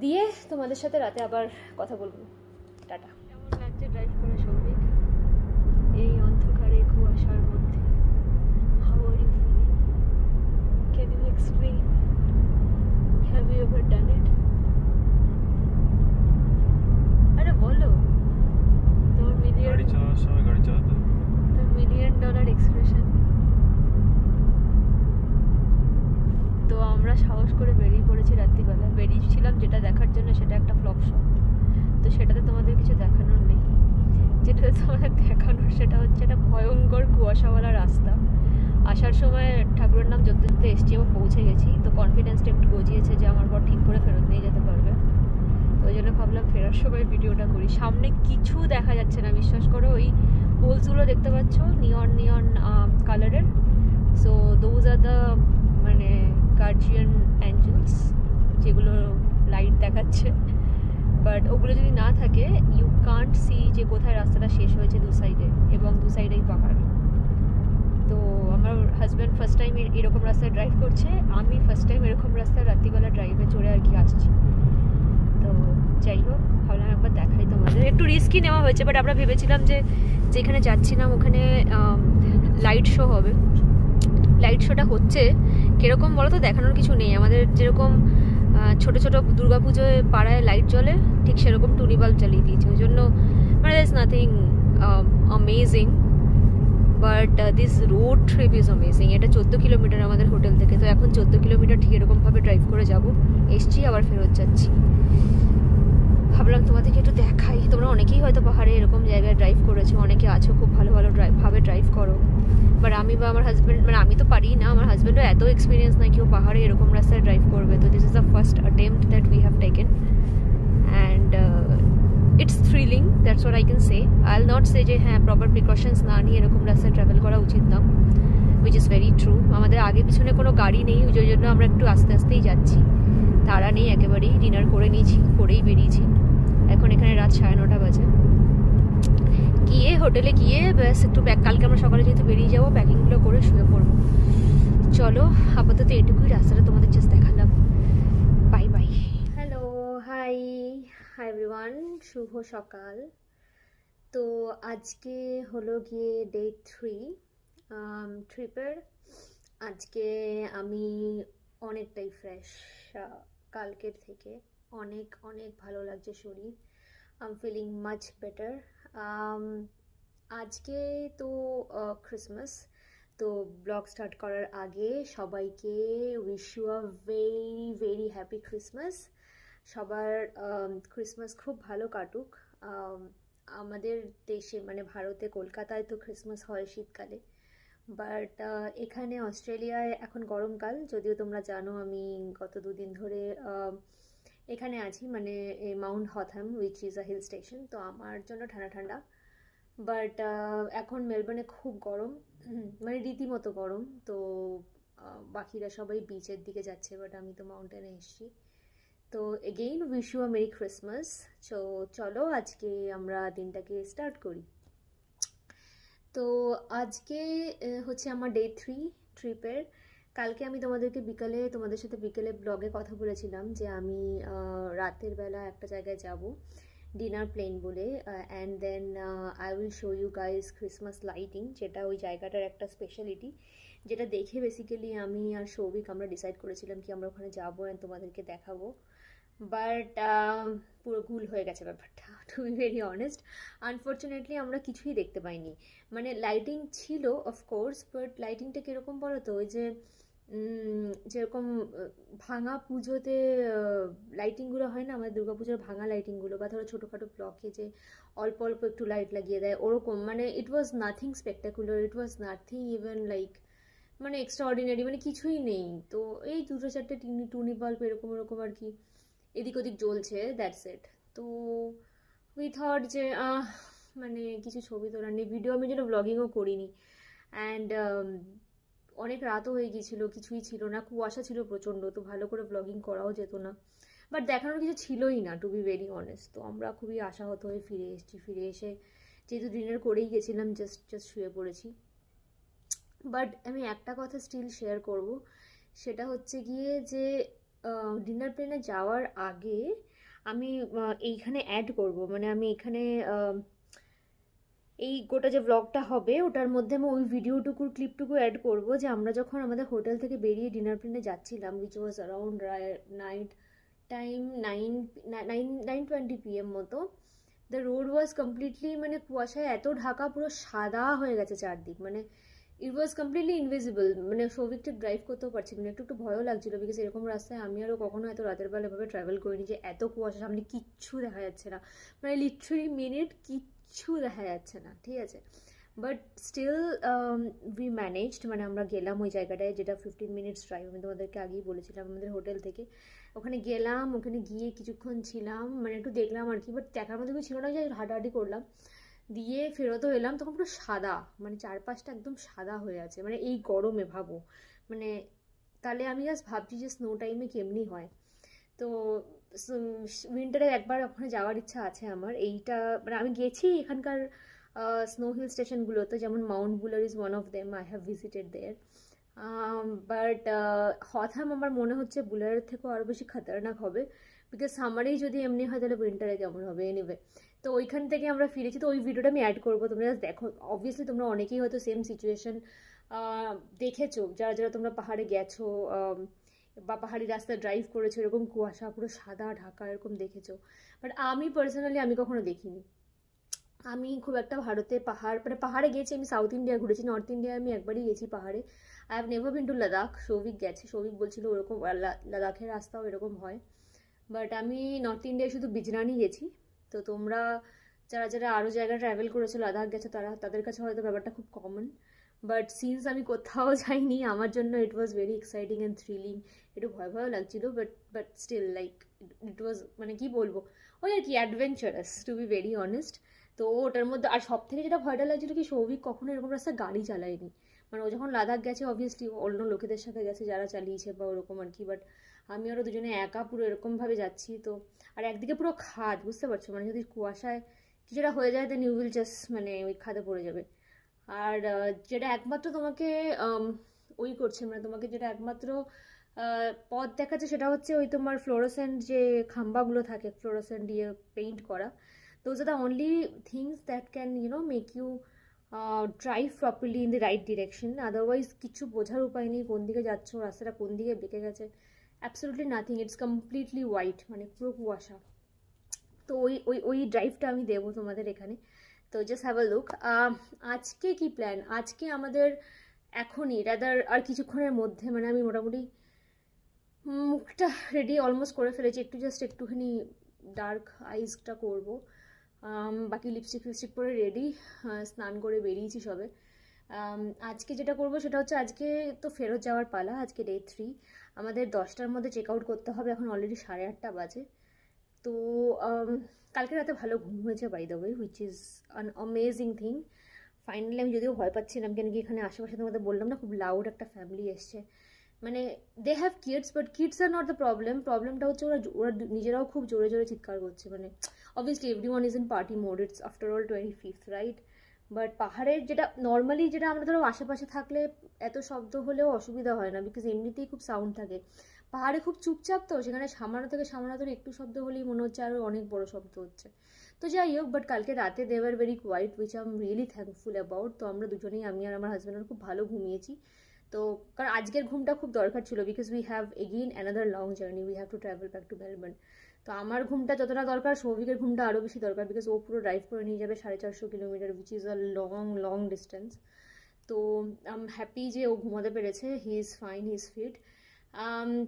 দিয়ে তোমাদের সাথে রাতে আবার কথা বলবো। টাটা। কেমন লাগছে ড্রাইভ করে সৌভিক এই অন্ধকারে কুয়াশার মধ্যে? How are you feeling? Can you explain? Have you ever done it? গেছিলাম যেটা দেখার জন্য, সেটা একটা ফ্লপ শো। তো সেটাতে তোমাদের কিছু দেখানোর নেই। যেটাতে তোমাদের দেখানোর সেটা হচ্ছে একটা ভয়ঙ্কর কুয়াশাওয়ালা রাস্তা। আসার সময় ঠাকুরের নাম জপতে জপতে এসছি এবং পৌঁছে গেছি, তো কনফিডেন্সটা একটু গজিয়েছে যে আমার পর ঠিক করে ফেরত নিয়ে যেতে পারবে। তো ওই জন্য ভাবলাম ফেরার সময় ভিডিওটা করি। সামনে কিছু দেখা যাচ্ছে না, বিশ্বাস করো। ওই পোলসগুলো দেখতে পাচ্ছ নিয়ন নিয়ন কালারের, সো দোজ আর দ্য মানে গার্জিয়ান অ্যাঞ্জেলস, যেগুলো লাইট দেখাচ্ছে। বাট ওগুলো যদি না থাকে ইউ কান্ট সি যে কোথায় রাস্তাটা শেষ হয়েছে দু সাইডে, এবং দু সাইডেই পাহাড়। তো আমার হাজব্যান্ড ফার্স্ট টাইম এরকম রাস্তায় ড্রাইভ করছে, আমি ফার্স্ট টাইম এরকম রাস্তায় রাত্রিবেলা ড্রাইভে চড়ে আর কি আসছি। তো যাই হোক, ভাবলাম একবার দেখাই তোমাদের। একটু রিস্কই নেওয়া হয়েছে, বাট আমরা ভেবেছিলাম যে যেখানে যাচ্ছিলাম ওখানে লাইট শো হবে। লাইট শোটা হচ্ছে কীরকম বলো তো, দেখানোর কিছু নেই। আমাদের যেরকম ছোটো ছোটো দুর্গাপুজোয় পাড়ায় লাইট জ্বলে, ঠিক সেরকম টুনি বাল্ব জ্বালিয়ে দিয়েছে। ওই জন্য মানে there is nothing amazing, but this road trip is amazing. এটা 14 কিলোমিটার আমাদের হোটেল থেকে, তো এখন 14 কিলোমিটার ঠিক এরকমভাবে ড্রাইভ করে যাব। এসছি আবার ফেরত যাচ্ছি। ভাবলাম তোমাদেরকে একটু দেখাই। তোমরা অনেকেই হয়তো পাহাড়ে এরকম জায়গায় ড্রাইভ করেছো, অনেকে আছো খুব ভালো ভালো ভাবে ড্রাইভ করো। বাট আমি বা আমার হাজব্যান্ড, মানে আমি তো পারি না, আমার হাজব্যান্ডও এত এক্সপিরিয়েন্স নাই কেউ পাহাড়ে এরকম রাস্তায় ড্রাইভ করবে। তো this is the first attempt that we have taken, and it's thrilling, that's what I can say. I will not say যে হ্যাঁ প্রপার প্রিকশনস না নিয়ে এরকম রাস্তায় ট্রাভেল করা উচিত না, উইচ ইজ ভেরি ট্রু। আমাদের আগে পিছনে কোনো গাড়ি নেই, ওই জন্য আমরা একটু আস্তে আস্তেই যাচ্ছি। তারা নেই একেবারেই, ডিনার করে নিয়েছি, করেই বেরিয়েছি। এখন এখানে রাত 9:30 বাজে। গিয়ে হোটেলে গিয়ে ব্যাস একটু কালকে আমরা সকালে যেহেতু বেরিয়ে যাবো, প্যাকিংগুলো করে শুয়ে পড়বো। চলো আপাতত এটুকুই, রাস্তাটা তোমাদের জাস্ট দেখালাম। Bye bye. Hello, hi everyone, শুভ সকাল। তো আজকে হলো গিয়ে ডে 3 ট্রিপের। আজকে আমি অনেকটাই ফ্রেশ কালকের থেকে, অনেক অনেক ভালো লাগছে শরীর। I am feeling much better. আজকে তো ক্রিসমাস, তো ব্লগ স্টার্ট করার আগে সবাইকে wish you a very very happy Christmas. সবার ক্রিসমাস খুব ভালো কাটুক। আমাদের দেশে মানে ভারতে, কলকাতায় তো ক্রিসমাস হয় শীতকালে, বাট এখানে অস্ট্রেলিয়ায় এখন গরমকাল। যদিও তোমরা জানো আমি গত 2 দিন ধরে এখানে আছি, মানে Mount Hotham, which is a hill station. তো আমার জন্য ঠান্ডা ঠান্ডা, বাট এখন মেলবোর্নে খুব গরম, মানে রীতিমতো গরম। তো বাকিরা সবাই বিচের দিকে যাচ্ছে, বাট আমি তো মাউন্টেনে এসেছি। তো again wish you a merry Christmas. So চলো আজকে আমরা দিনটাকে স্টার্ট করি। তো আজকে হচ্ছে আমার ডে 3 ট্রিপের। কালকে আমি তোমাদের সাথে বিকেলে ব্লগে কথা বলেছিলাম যে আমি রাতের বেলা একটা জায়গায় যাব, ডিনার প্লেন বলে, and then I will show you guys Christmas lighting, যেটা ওই জায়গাটার একটা স্পেশালিটি, যেটা দেখে বেসিক্যালি আমি আর সৌভিক আমরা ডিসাইড করেছিলাম কি আমরা ওখানে যাবো অ্যান্ড তোমাদেরকে দেখাবো। বাট পুরো ভুল হয়ে গেছে ব্যাপারটা, to be very honest. Unfortunately আমরা কিছুই দেখতে পাইনি। মানে লাইটিং ছিল অফকোর্স, বাট লাইটিংটা কীরকম বলো তো, ওই যে যেরকম ভাঙা পুজোতে লাইটিংগুলো হয় না, আমাদের দুর্গাপুজোর ভাঙা লাইটিংগুলো, বা ধরো ছোটোখাটো ব্লকে যে অল্প অল্প একটু লাইট লাগিয়ে দেয়, ওরকম। মানে it was nothing spectacular, it was nothing even like মানে এক্সট্রাঅর্ডিনারি, মানে কিছুই নেই। তো এই 2-4টে টুনি বাল্ব এরকম এরকম আর কি এদিক ওদিক জ্বলছে, দ্যাটস ইট। তো উই থট যে মানে কিছু ছবি তোলার নেই, ভিডিও আমি যেন ব্লগিংও করিনি। অ্যান্ড অনেক রাতও হয়ে গিয়েছিলো, কিছুই ছিল না, কুয়াশা ছিল প্রচণ্ড, তো ভালো করে ব্লগিং করাও যেত না, বাট দেখানোর কিছু ছিলই না, টু বি ভেরি অনেস্ট। তো আমরা খুবই আশাহত হয়ে ফিরে এসেছি। ফিরে এসে যেহেতু ডিনার করেই গেছিলাম, জাস্ট শুয়ে পড়েছি। বাট আমি একটা কথা স্টিল শেয়ার করব, সেটা হচ্ছে গিয়ে যে ডিনার প্লেনে যাওয়ার আগে আমি এইখানে অ্যাড করব, মানে আমি এখানে এই গোটা যে ব্লগটা হবে ওটার মধ্যে আমি ওই ভিডিওটুকুর ক্লিপটুকু অ্যাড করব, যে আমরা যখন আমাদের হোটেল থেকে বেরিয়ে ডিনার প্লেনে যাচ্ছিলাম, which was around night time 9:20 PM মতো। দ্য রোড ওয়াজ কমপ্লিটলি মানে কুয়াশায় এত ঢাকা, পুরো সাদা হয়ে গেছে চারদিক, মানে ইট ওয়াজ কমপ্লিটলি ইনভিজিবল, মানে সৌভিকটা ড্রাইভ করতেও পারছিল না, একটু একটু ভয়ও লাগছিল, বিকজ এরকম রাস্তায় আমি আরও কখনো এত রাতের বেলা এভাবে ট্রাভেল করিনি যে এত কুয়াশা, সামনে কিচ্ছু দেখা যাচ্ছে না, মানে লিটারালি মিনিট কিচ্ছু দেখা যাচ্ছে না, ঠিক আছে। বাট স্টিল উই ম্যানেজড, মানে আমরা গেলাম ওই জায়গাটায়, যেটা 15 মিনিটস ড্রাইভ, আমি তোমাদেরকে আগেই বলেছিলাম আমাদের হোটেল থেকে। ওখানে গেলাম, ওখানে গিয়ে কিছুক্ষণ ছিলাম, মানে একটু দেখলাম আর কি, বাট দেখার মধ্যে কিছু ছিল না, যে হাঁটাহাঁটি করলাম, দিয়ে ফেরতও এলাম, তখন পুরো সাদা, মানে চারপাশটা একদম সাদা হয়ে আছে, মানে এই গরমে ভাবো, মানে তাহলে আমি জাস্ট ভাবছি যে স্নো টাইমে কেমনি হয়। তো উইন্টারে একবার ওখানে যাওয়ার ইচ্ছা আছে আমার, এইটা মানে আমি গেছি এখানকার স্নো হিল স্টেশনগুলোতে, যেমন Mount Buller is one of them, I have visited there. But Hotham আমার মনে হচ্ছে বুলারের থেকেও আরও বেশি খতরনাক হবে, বিকজ সামারেই যদি এমনি হয় তাহলে উইন্টারে কেমন হবে। এনিওয়ে, তো ওইখান থেকে আমরা ফিরেছি, তো ওই ভিডিওটা আমি অ্যাড করবো, তোমরা জাস্ট দেখো। অবভিয়াসলি তোমরা অনেকেই হয়তো সেম সিচুয়েশন দেখেছো, যারা যারা তোমরা পাহাড়ে গেছো বা পাহাড়ি রাস্তায় ড্রাইভ করেছো, এরকম কুয়াশা পুরো সাদা ঢাকা এরকম দেখেছো। বাট আমি পার্সোনালি আমি কখনো দেখিনি। আমি খুব একটা ভারতে পাহাড়, মানে পাহাড়ে গেছি, আমি সাউথ ইন্ডিয়া ঘুরেছি, নর্থ ইন্ডিয়া আমি একবারই গেছি পাহাড়ে। I have never been to Ladakh. Souvik গেছে, সৌভিক বলছিল ওরকম লাদাখের রাস্তাও এরকম হয়, বাট আমি নর্থ ইন্ডিয়ায় শুধু বিজরানি গেছি। তো তোমরা যারা যারা আরও জায়গায় ট্রাভেল করেছো, লাদাখ গেছো, তাদের কাছে হয়তো ব্যাপারটা খুব কমন, বাট সিন্স আমি কোথাও যাইনি, আমার জন্য it was very exciting and thrilling. একটু ভয় ভয়ও লাগছিল, but still like it was, মানে কি বলবো, ওই আর কি adventurous, to be very honest. তো ওটার মধ্যে আর সব থেকে যেটা ভয়টা লাগছিল কি, সৌভিক কখনো এরকম রাস্তা গাড়ি চালায়নি, মানে ও যখন লাদাখ গেছে অবভিয়াসলি অন্য লোকেদের সাথে গেছে যারা চালিয়েছে বা ওরকম আর কি, বাট আমি আরও দুজনে একা পুরো এরকমভাবে যাচ্ছি। তো আর একদিকে পুরো খাদ, বুঝতে পারছো, মানে যদি কুয়াশায় কিছুটা হয়ে যায় দেন ইউ উইল জাস্ট, মানে ওই খাদে পড়ে যাবে। আর যেটা একমাত্র তোমাকে ওই করছে, মানে তোমাকে যেটা একমাত্র পথ দেখাচ্ছে সেটা হচ্ছে ওই তোমার ফ্লোরোসেন্ট যে খাম্বাগুলো থাকে, ফ্লোরোসেন্ট দিয়ে পেইন্ট করা, those are the only things that can make you drive properly in the right direction. Otherwise কিছু বোঝার উপায় নেই কোন দিকে যাচ্ছ, রাস্তাটা কোন দিকে বেঁকে গেছে, absolutely nothing, it's completely white, মানে পুরো কুয়াশা। তো ওই ওই ওই ড্রাইভটা আমি দেবো তোমাদের এখানে, তো জাস্ট হ্যাভ আ লুক। আজকে কি প্ল্যান, আজকে আমাদের এখনই রাদার আর কিছুক্ষণের মধ্যে, মানে আমি মোটামুটি মুখটা রেডি অলমোস্ট করে ফেলেছি, একটুখানি ডার্ক আইসটা করবো, বাকি লিপস্টিক ফিপস্টিক পরে রেডি, স্নান করে বেরিয়েছি সবে। আজকে যেটা করবো সেটা হচ্ছে, আজকে তো ফেরত যাওয়ার পালা, আজকে ডে 3, আমাদের 10টার মধ্যে চেক আউট করতে হবে, এখন অলরেডি 8:30 বাজে। তো কালকে রাতে ভালো ঘুম হয়েছে by the way, which is an amazing thing. Finally আমি যদিও ভয় পাচ্ছিলাম, কেন কি এখানে আশেপাশে তোমাদের বললাম না খুব লাউড একটা ফ্যামিলি এসছে, মানে they have kids, but kids are not the প্রবলেমটা হচ্ছে ওরা নিজেরাও খুব জোরে জোরে চিৎকার করছে, মানে obviously everyone is in party mode, it's after all 25th, right? But পাহাড়ের যেটা নর্মালি, যেটা আমরা ধরো আশেপাশে থাকলে এত শব্দ হলেও অসুবিধা হয় না, বিকজ এমনিতেই খুব সাউন্ড থাকে। পাহাড়ে খুব চুপচাপ, তো সেখানে সামান্য থেকে সামান্য ধরে একটু শব্দ হলেই মনে হচ্ছে আরও অনেক বড় শব্দ হচ্ছে। তো যাই হোক, বাট কালকে রাতে they were very quiet, which I am really thankful about. তো আমরা দুজনেই, আমি আর আমার হাজব্যান্ড, খুব ভালো ঘুমিয়েছি। তো কারণ আজকের ঘুমটা খুব দরকার ছিল, because we have again another long journey, we have to travel back to Melbourne. তো আমার ঘুমটা যতটা দরকার, সৌভিকের ঘুমটা আরও বেশি দরকার, বিকজ ও পুরো ড্রাইভ করে নিয়ে যাবে 450 kilometre, which is a long distance. তো আই এম হ্যাপি যে ও ঘুমাতে পেরেছে, he is fine, he is fit.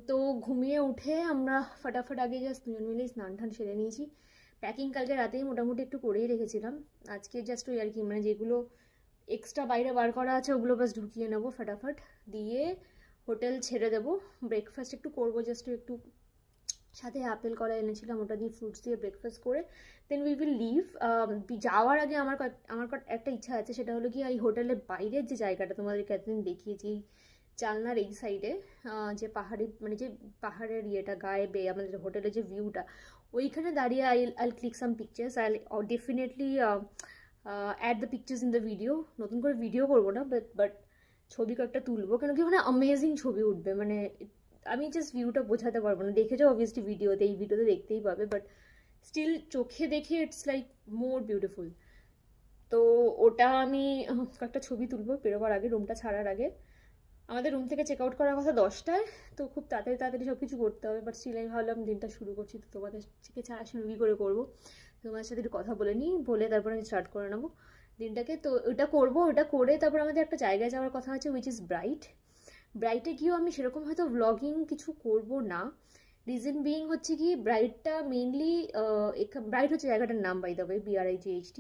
তো ঘুমিয়ে উঠে আমরা ফটাফট আগে জাস্ট দুজন মিলেই স্নান টান সেরে নিয়েছি। প্যাকিং কালকে রাতেই মোটামুটি একটু করেই রেখেছিলাম, আজকে জাস্ট ওই আর কি, মানে যেগুলো এক্সট্রা বাইরে বার করা আছে ওগুলো বাস ঢুকিয়ে নেবো ফটাফট, দিয়ে হোটেল ছেড়ে দেবো। ব্রেকফাস্ট একটু করবো, জাস্ট একটু সাথে আপেল কলা এনেছিলাম, ওটা দিয়ে ফ্রুটস দিয়ে ব্রেকফাস্ট করে দেন উই উইল লিভ। যাওয়ার আগে আমার একটা ইচ্ছা আছে, সেটা হলো কি, এই হোটেলের বাইরের যে জায়গাটা তোমাদেরকে এতদিন দেখিয়েছি, জানলার এই সাইডে যে পাহাড়ি, মানে যে পাহাড়ের ইয়েটা গায়ে বেয়ে আমাদের হোটেলের যে ভিউটা, ওইখানে দাঁড়িয়ে I'll click some pictures, I'll definitely add the pictures in the video. নতুন করে ভিডিও করবো না, বাট ছবি কয়েকটা তুলবো, কেন কি ওখানে অ্যামেজিং ছবি উঠবে, মানে আমি জাস্ট ভিউটা বোঝাতে পারবো না, দেখেছো অবভিয়াসলি ভিডিওতে, এই ভিডিওতে দেখতেই পাবে, বাট স্টিল চোখে দেখে ইটস লাইক মোর বিউটিফুল। তো ওটা আমি কয়েকটা ছবি তুলবো বেরোবার আগে, রুমটা ছাড়ার আগে। আমাদের রুম থেকে চেক আউট করার কথা 10টায়, তো খুব তাড়াতাড়ি সব কিছু করতে হবে, বাট স্টিল আমি ভাবলাম দিনটা শুরু করছি, তো তোমাদের থেকে ছাড়া শুরু কী করে করবো, তোমাদের সাথে একটু কথা বলে নিই, বলে তারপরে আমি স্টার্ট করে নেবো। দিনটাকে। তো ওটা করব, ওটা করে তারপর আমাদের একটা জায়গায় যাওয়ার কথা আছে, উইচ ইজ ব্রাইট। ব্রাইটে গিয়েও আমি সেরকম হয়তো ব্লগিং কিছু করব না। রিজন বিইং হচ্ছে কি, ব্রাইটটা মেইনলি, ব্রাইট হচ্ছে জায়গাটার নাম, বাই দ্য ওয়ে, BRIGHT।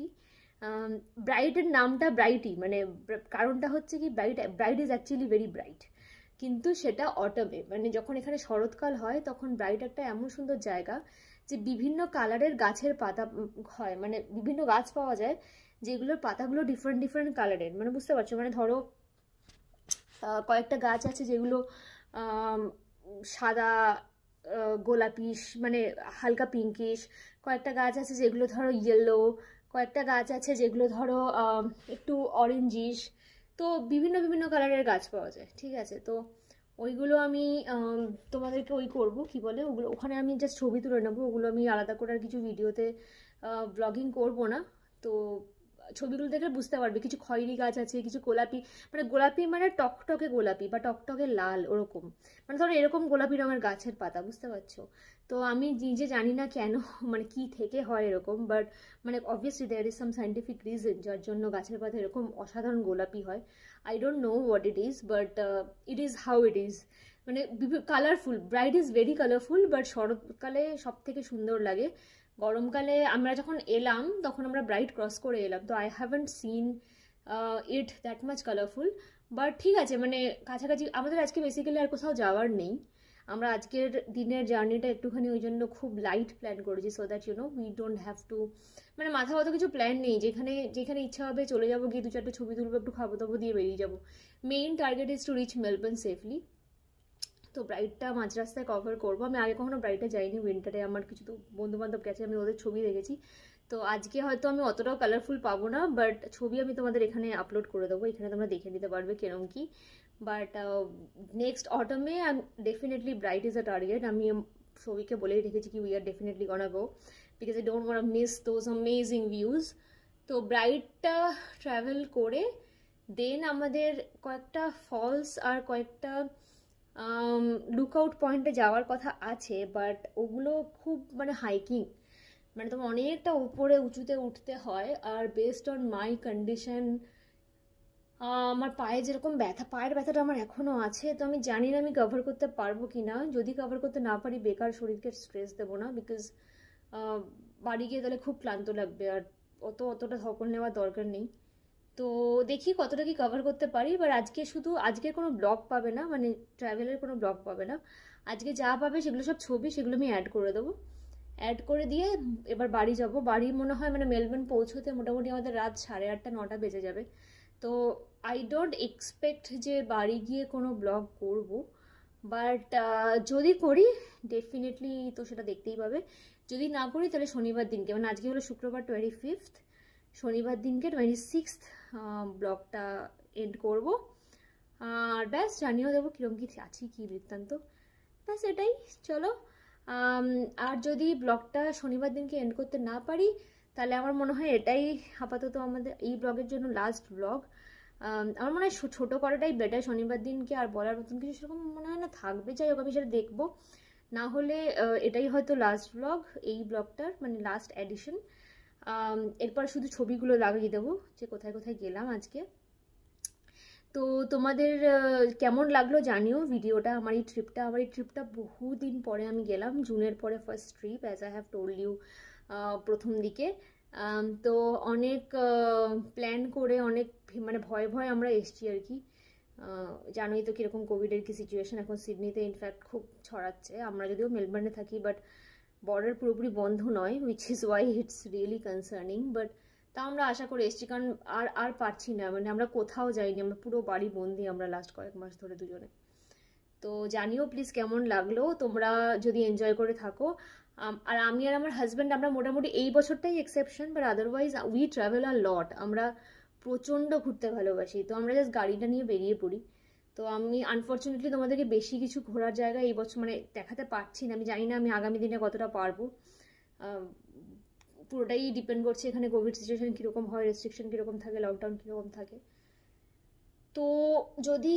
ব্রাইটের নামটা ব্রাইটই, মানে কারণটা হচ্ছে কি, bright is actually very bright, কিন্তু সেটা অটমে, মানে যখন এখানে শরৎকাল হয় তখন ব্রাইট একটা এমন সুন্দর জায়গা যে বিভিন্ন কালারের গাছের পাতা হয়, মানে বিভিন্ন গাছ পাওয়া যায় যেগুলোর পাতাগুলো ডিফারেন্ট ডিফারেন্ট কালারের, মানে বুঝতে পারছো, মানে ধরো কয়েকটা গাছ আছে যেগুলো সাদা, গোলাপি, মানে হালকা পিঙ্কিশ, কয়েকটা গাছ আছে যেগুলো ধরো ইয়েলো, কয়েকটা গাছ আছে যেগুলো ধরো একটু অরেঞ্জিশ। তো বিভিন্ন বিভিন্ন কালারের গাছ পাওয়া যায়, ঠিক আছে। তো ওইগুলো আমি তোমাদেরকে করব, কি বলে ওগুলো, ওখানে আমি জাস্ট ছবি তুলে নেবো, ওগুলো আমি আলাদা করে আর কিছু ভিডিওতে ব্লগিং করব না। তো ছবিগুলো দেখলে বুঝতে পারবে, কিছু খয়েরি গাছ আছে, কিছু গোলাপি, মানে গোলাপি মানে টকটকে গোলাপি বা টকটকে লাল, ওরকম, মানে ধরো এরকম গোলাপি রঙের গাছের পাতা, বুঝতে পারছো। তো আমি নিজে জানি না কেন, মানে কি থেকে হয় এরকম, বাট মানে obviously there is some scientific reason যার জন্য গাছের পাতা এরকম অসাধারণ গোলাপি হয়। I don't know what it is, but it is how it is. মানে colourful, Bright is very colourful, but শরৎকালে সব থেকে সুন্দর লাগে। গরমকালে আমরা যখন এলাম তখন আমরা ব্রাইট ক্রস করে এলাম, তো I haven't scene it that much colourful. But ঠিক আছে, মানে কাছাকাছি আমাদের আজকে বেসিক্যালি আর কোথাও যাওয়ার নেই। আমরা আজকের দিনের জার্নিটা একটুখানি ওই জন্য খুব লাইট প্ল্যান করেছি, so that we don't have to, মানে মাথা অত কিছু প্ল্যান নেই, যেখানে যেখানে ইচ্ছা হবে চলে যাবো, গিয়ে 2-4টে ছবি তুলবো, একটু খাবো দাবো দিয়ে বেরিয়ে যাবো। Main target is to reach Melbourne safely. তো ব্রাইটটা মাঝ রাস্তায় কভার করবো। আমি আগে কখনো ব্রাইটে যাইনি উইন্টারে, আমার কিছু তো বন্ধু বান্ধব গেছে, আমি ওদের ছবি দেখেছি। তো আজকে হয়তো আমি অতটাও কালারফুল পাবো না, বাট ছবি আমি তোমাদের এখানে আপলোড করে দেবো, এখানে তোমরা দেখে নিতে পারবে কিরম কি। বাট নেক্সট অটমে definitely Bright is a target. আমি ছবিকে বলেই রেখেছি কি we are definitely gonna go, because I don't want miss those amazing views. তো ব্রাইটটা ট্রাভেল করে দেন আমাদের কয়েকটা ফলস আর কয়েকটা লুকআউট পয়েন্টে যাওয়ার কথা আছে, বাট ওগুলো খুব মানে হাইকিং, মানে তোমার অনেকটা উপরে উঁচুতে উঠতে হয়। Are based on my condition, আমার পায়ে যেরকম ব্যথা, পায়ের ব্যথাটা আমার এখনও আছে, তো আমি জানি না আমি কভার করতে পারবো কি না। যদি কভার করতে না পারি বেকার শরীরকে স্ট্রেস দেবো না, বিকজ বাড়ি গিয়ে তাহলে খুব ক্লান্ত লাগবে, আর অতটা ধকল নেওয়ার দরকার নেই। তো দেখি কতটা কি কভার করতে পারি। এবার আজকে কোনো ব্লগ পাবে না, মানে ট্রাভেলের কোনো ব্লগ পাবে না। আজকে যা পাবে সেগুলো সব ছবি, সেগুলো আমি অ্যাড করে দেবো। অ্যাড করে দিয়ে এবার বাড়ি যাব। বাড়ি মনে হয় মানে মেলবোর্ন পৌঁছতে মোটামুটি আমাদের রাত 8:30-9টা বেজে যাবে। তো আই ডোন্ট এক্সপেক্ট যে বাড়ি গিয়ে কোনো ব্লগ করব, বাট যদি করি ডেফিনেটলি তো সেটা দেখতেই পাবে। যদি না করি তাহলে শনিবার দিনকে, মানে আজকে হলো শুক্রবার 25th, শনিবার দিনকে 26th ব্লগটা এন্ড করব। আর ব্যাস জানিয়েও দেবো কীরকম কী আছি, কী বৃত্তান্ত, ব্যাস এটাই। চলো, আর যদি ব্লগটা শনিবার দিনকে এন্ড করতে না পারি তাহলে আমার মনে হয় এটাই আপাতত আমাদের এই ব্লগের জন্য লাস্ট ব্লগ। আমার মনে হয় ছোটো করাটাই বেটার শনিবার দিনকে, আর বলার মতন কিছু সেরকম মনে হয় না থাকবে। যাই হোক, আমি সেটা দেখবো, না হলে এটাই হয়তো লাস্ট ব্লগ, এই ব্লগটার মানে লাস্ট এডিশন। এরপর শুধু ছবিগুলো লাগিয়ে দেবো যে কোথায় কোথায় গেলাম আজকে। তো তোমাদের কেমন লাগলো জানিও ভিডিওটা, আমার এই ট্রিপটা বহুদিন পরে আমি গেলাম, জুনের পরে first trip, as I have told you প্রথম দিকে। তো অনেক প্ল্যান করে, অনেক মানে ভয়ে ভয়ে আমরা এসছি আর কি। জানোই তো কীরকম কোভিডের কি সিচুয়েশন এখন সিডনিতে, ইনফ্যাক্ট খুব ছড়াচ্ছে। আমরা যদিও মেলবোর্নে থাকি, বাট বর্ডার পুরোপুরি বন্ধ নয়, which is why it's really concerning. But তা আমরা আশা করে এসেছি, কারণ আর পারছি না, মানে আমরা কোথাও যাইনি, আমরা পুরো বাড়ি বন্দি আমরা লাস্ট কয়েক মাস ধরে দুজনে। তো জানিও প্লিজ কেমন লাগলো, তোমরা যদি এনজয় করে থাকো। আর আমি আর আমার হাজব্যান্ড আমরা মোটামুটি এই বছরটাই exception, but otherwise we travel a lot, আমরা প্রচণ্ড ঘুরতে ভালোবাসি। তো আমরা জাস্ট গাড়িটা নিয়ে বেরিয়ে পড়ি। তো আমি আনফর্চুনেটলি তোমাদেরকে বেশি কিছু ঘোরার জায়গা এই বছর মানে দেখাতে পারছি না। আমি জানি না আমি আগামী দিনে কতটা পারবো, পুরোটাই ডিপেন্ড করছে এখানে কোভিড সিচুয়েশন কীরকম হয়, রেস্ট্রিকশন কীরকম থাকে, লকডাউন কীরকম থাকে। তো যদি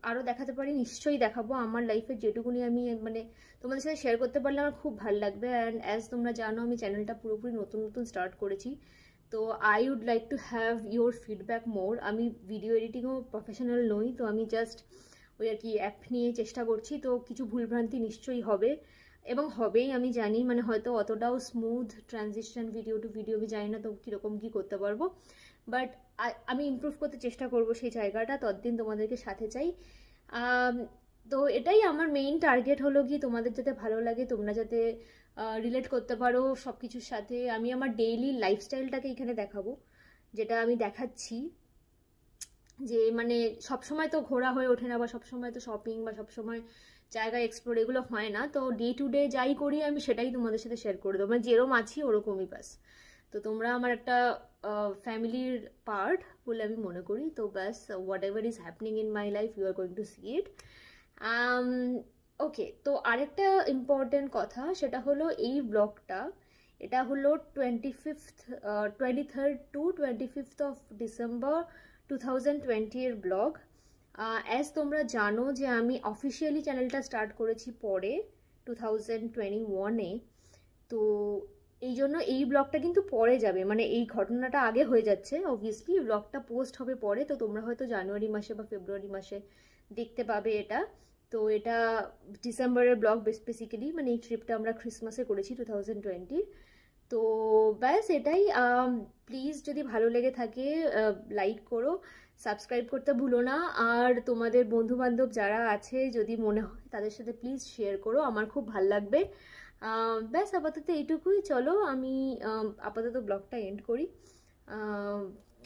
আরও দেখাতে পারি নিশ্চয়ই দেখাবো। আমার লাইফের যেটুকুনি আমি মানে তোমাদের সাথে শেয়ার করতে পারলে আমার খুব ভালো লাগবে। অ্যান্ড অ্যাজ তোমরা জানো আমি চ্যানেলটা পুরোপুরি নতুন স্টার্ট করেছি, তো I would like to have your feedback more. আমি ভিডিও এডিটিংও প্রফেশনাল নই, তো আমি জাস্ট ওই আর কি অ্যাপ নিয়ে চেষ্টা করছি, তো কিছু ভুলভ্রান্তি নিশ্চয়ই হবে এবং হবেই আমি জানি, মানে হয়তো অতটাও smooth transition video to video আমি জানি না তো কীরকম কী করতে পারবো, বাট আমি ইমপ্রুভ করতে চেষ্টা করব সেই জায়গাটা, ততদিন তোমাদেরকে সাথে চাই। তো এটাই আমার মেইন টার্গেট হলো কি তোমাদের যাতে ভালো লাগে, তোমরা যাতে রিলেট করতে পারো সব কিছুর সাথে। আমি আমার ডেইলি লাইফস্টাইলটাকে এখানে দেখাবো, যেটা আমি দেখাচ্ছি যে মানে সবসময় তো ঘোরা হয়ে ওঠে না, বা সবসময় তো শপিং বা সবসময় জায়গা এক্সপ্লোর এগুলো হয় না, তো ডে টু ডে যাই করি আমি সেটাই তোমাদের সাথে শেয়ার করে দেবো, মানে যেরকম আছি ওরকমই ব্যাস। তো তোমরা আমার একটা ফ্যামিলির পার্ট বলে আমি মনে করি, তো ব্যাস whatever is happening in my life you are going to see it. Okay, তো আরেকটা ইম্পর্টেন্ট কথা সেটা হলো এই ব্লগটা, এটা হলো 23rd to 25th of December 2020 এর ব্লগ। অ্যাজ তোমরা জানো যে আমি অফিসিয়ালি চ্যানেলটা স্টার্ট করেছি পরে 2021-এ, তো এই জন্য এই ব্লগটা কিন্তু পরে যাবে, মানে এই ঘটনাটা আগে হয়ে যাচ্ছে অবভিয়াসলি, ব্লগটা পোস্ট হবে পরে, তো তোমরা হয়তো জানুয়ারি মাসে বা ফেব্রুয়ারি মাসে দেখতে পাবে এটা। তো এটা ডিসেম্বরের ব্লগ বেসিক্যালি, মানে এই ট্রিপটা আমরা ক্রিসমাসে করেছি 2020। তো ব্যাস এটাই। প্লিজ যদি ভালো লেগে থাকে লাইক করো, সাবস্ক্রাইব করতে ভুলো না, আর তোমাদের বন্ধু বান্ধব যারা আছে যদি মনে হয় তাদের সাথে প্লিজ শেয়ার করো, আমার খুব ভাল লাগবে। ব্যাস আপাতত এইটুকুই, চলো আমি আপাতত ব্লগটা এন্ড করি।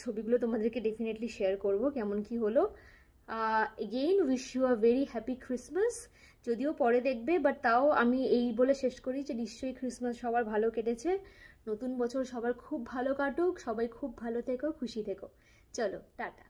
ছবিগুলো তোমাদেরকে ডেফিনেটলি শেয়ার করব কেমন কি হলো। Again wish you a very happy Christmas, যদিও পরে দেখবে, বাট তাও আমি এই বলে শেষ করি যে নিশ্চয়ই ক্রিসমাস সবার ভালো কেটেছে, নতুন বছর সবার খুব ভালো কাটুক, সবাই খুব ভালো থেকো, খুশি থেকো। চলো টাটা।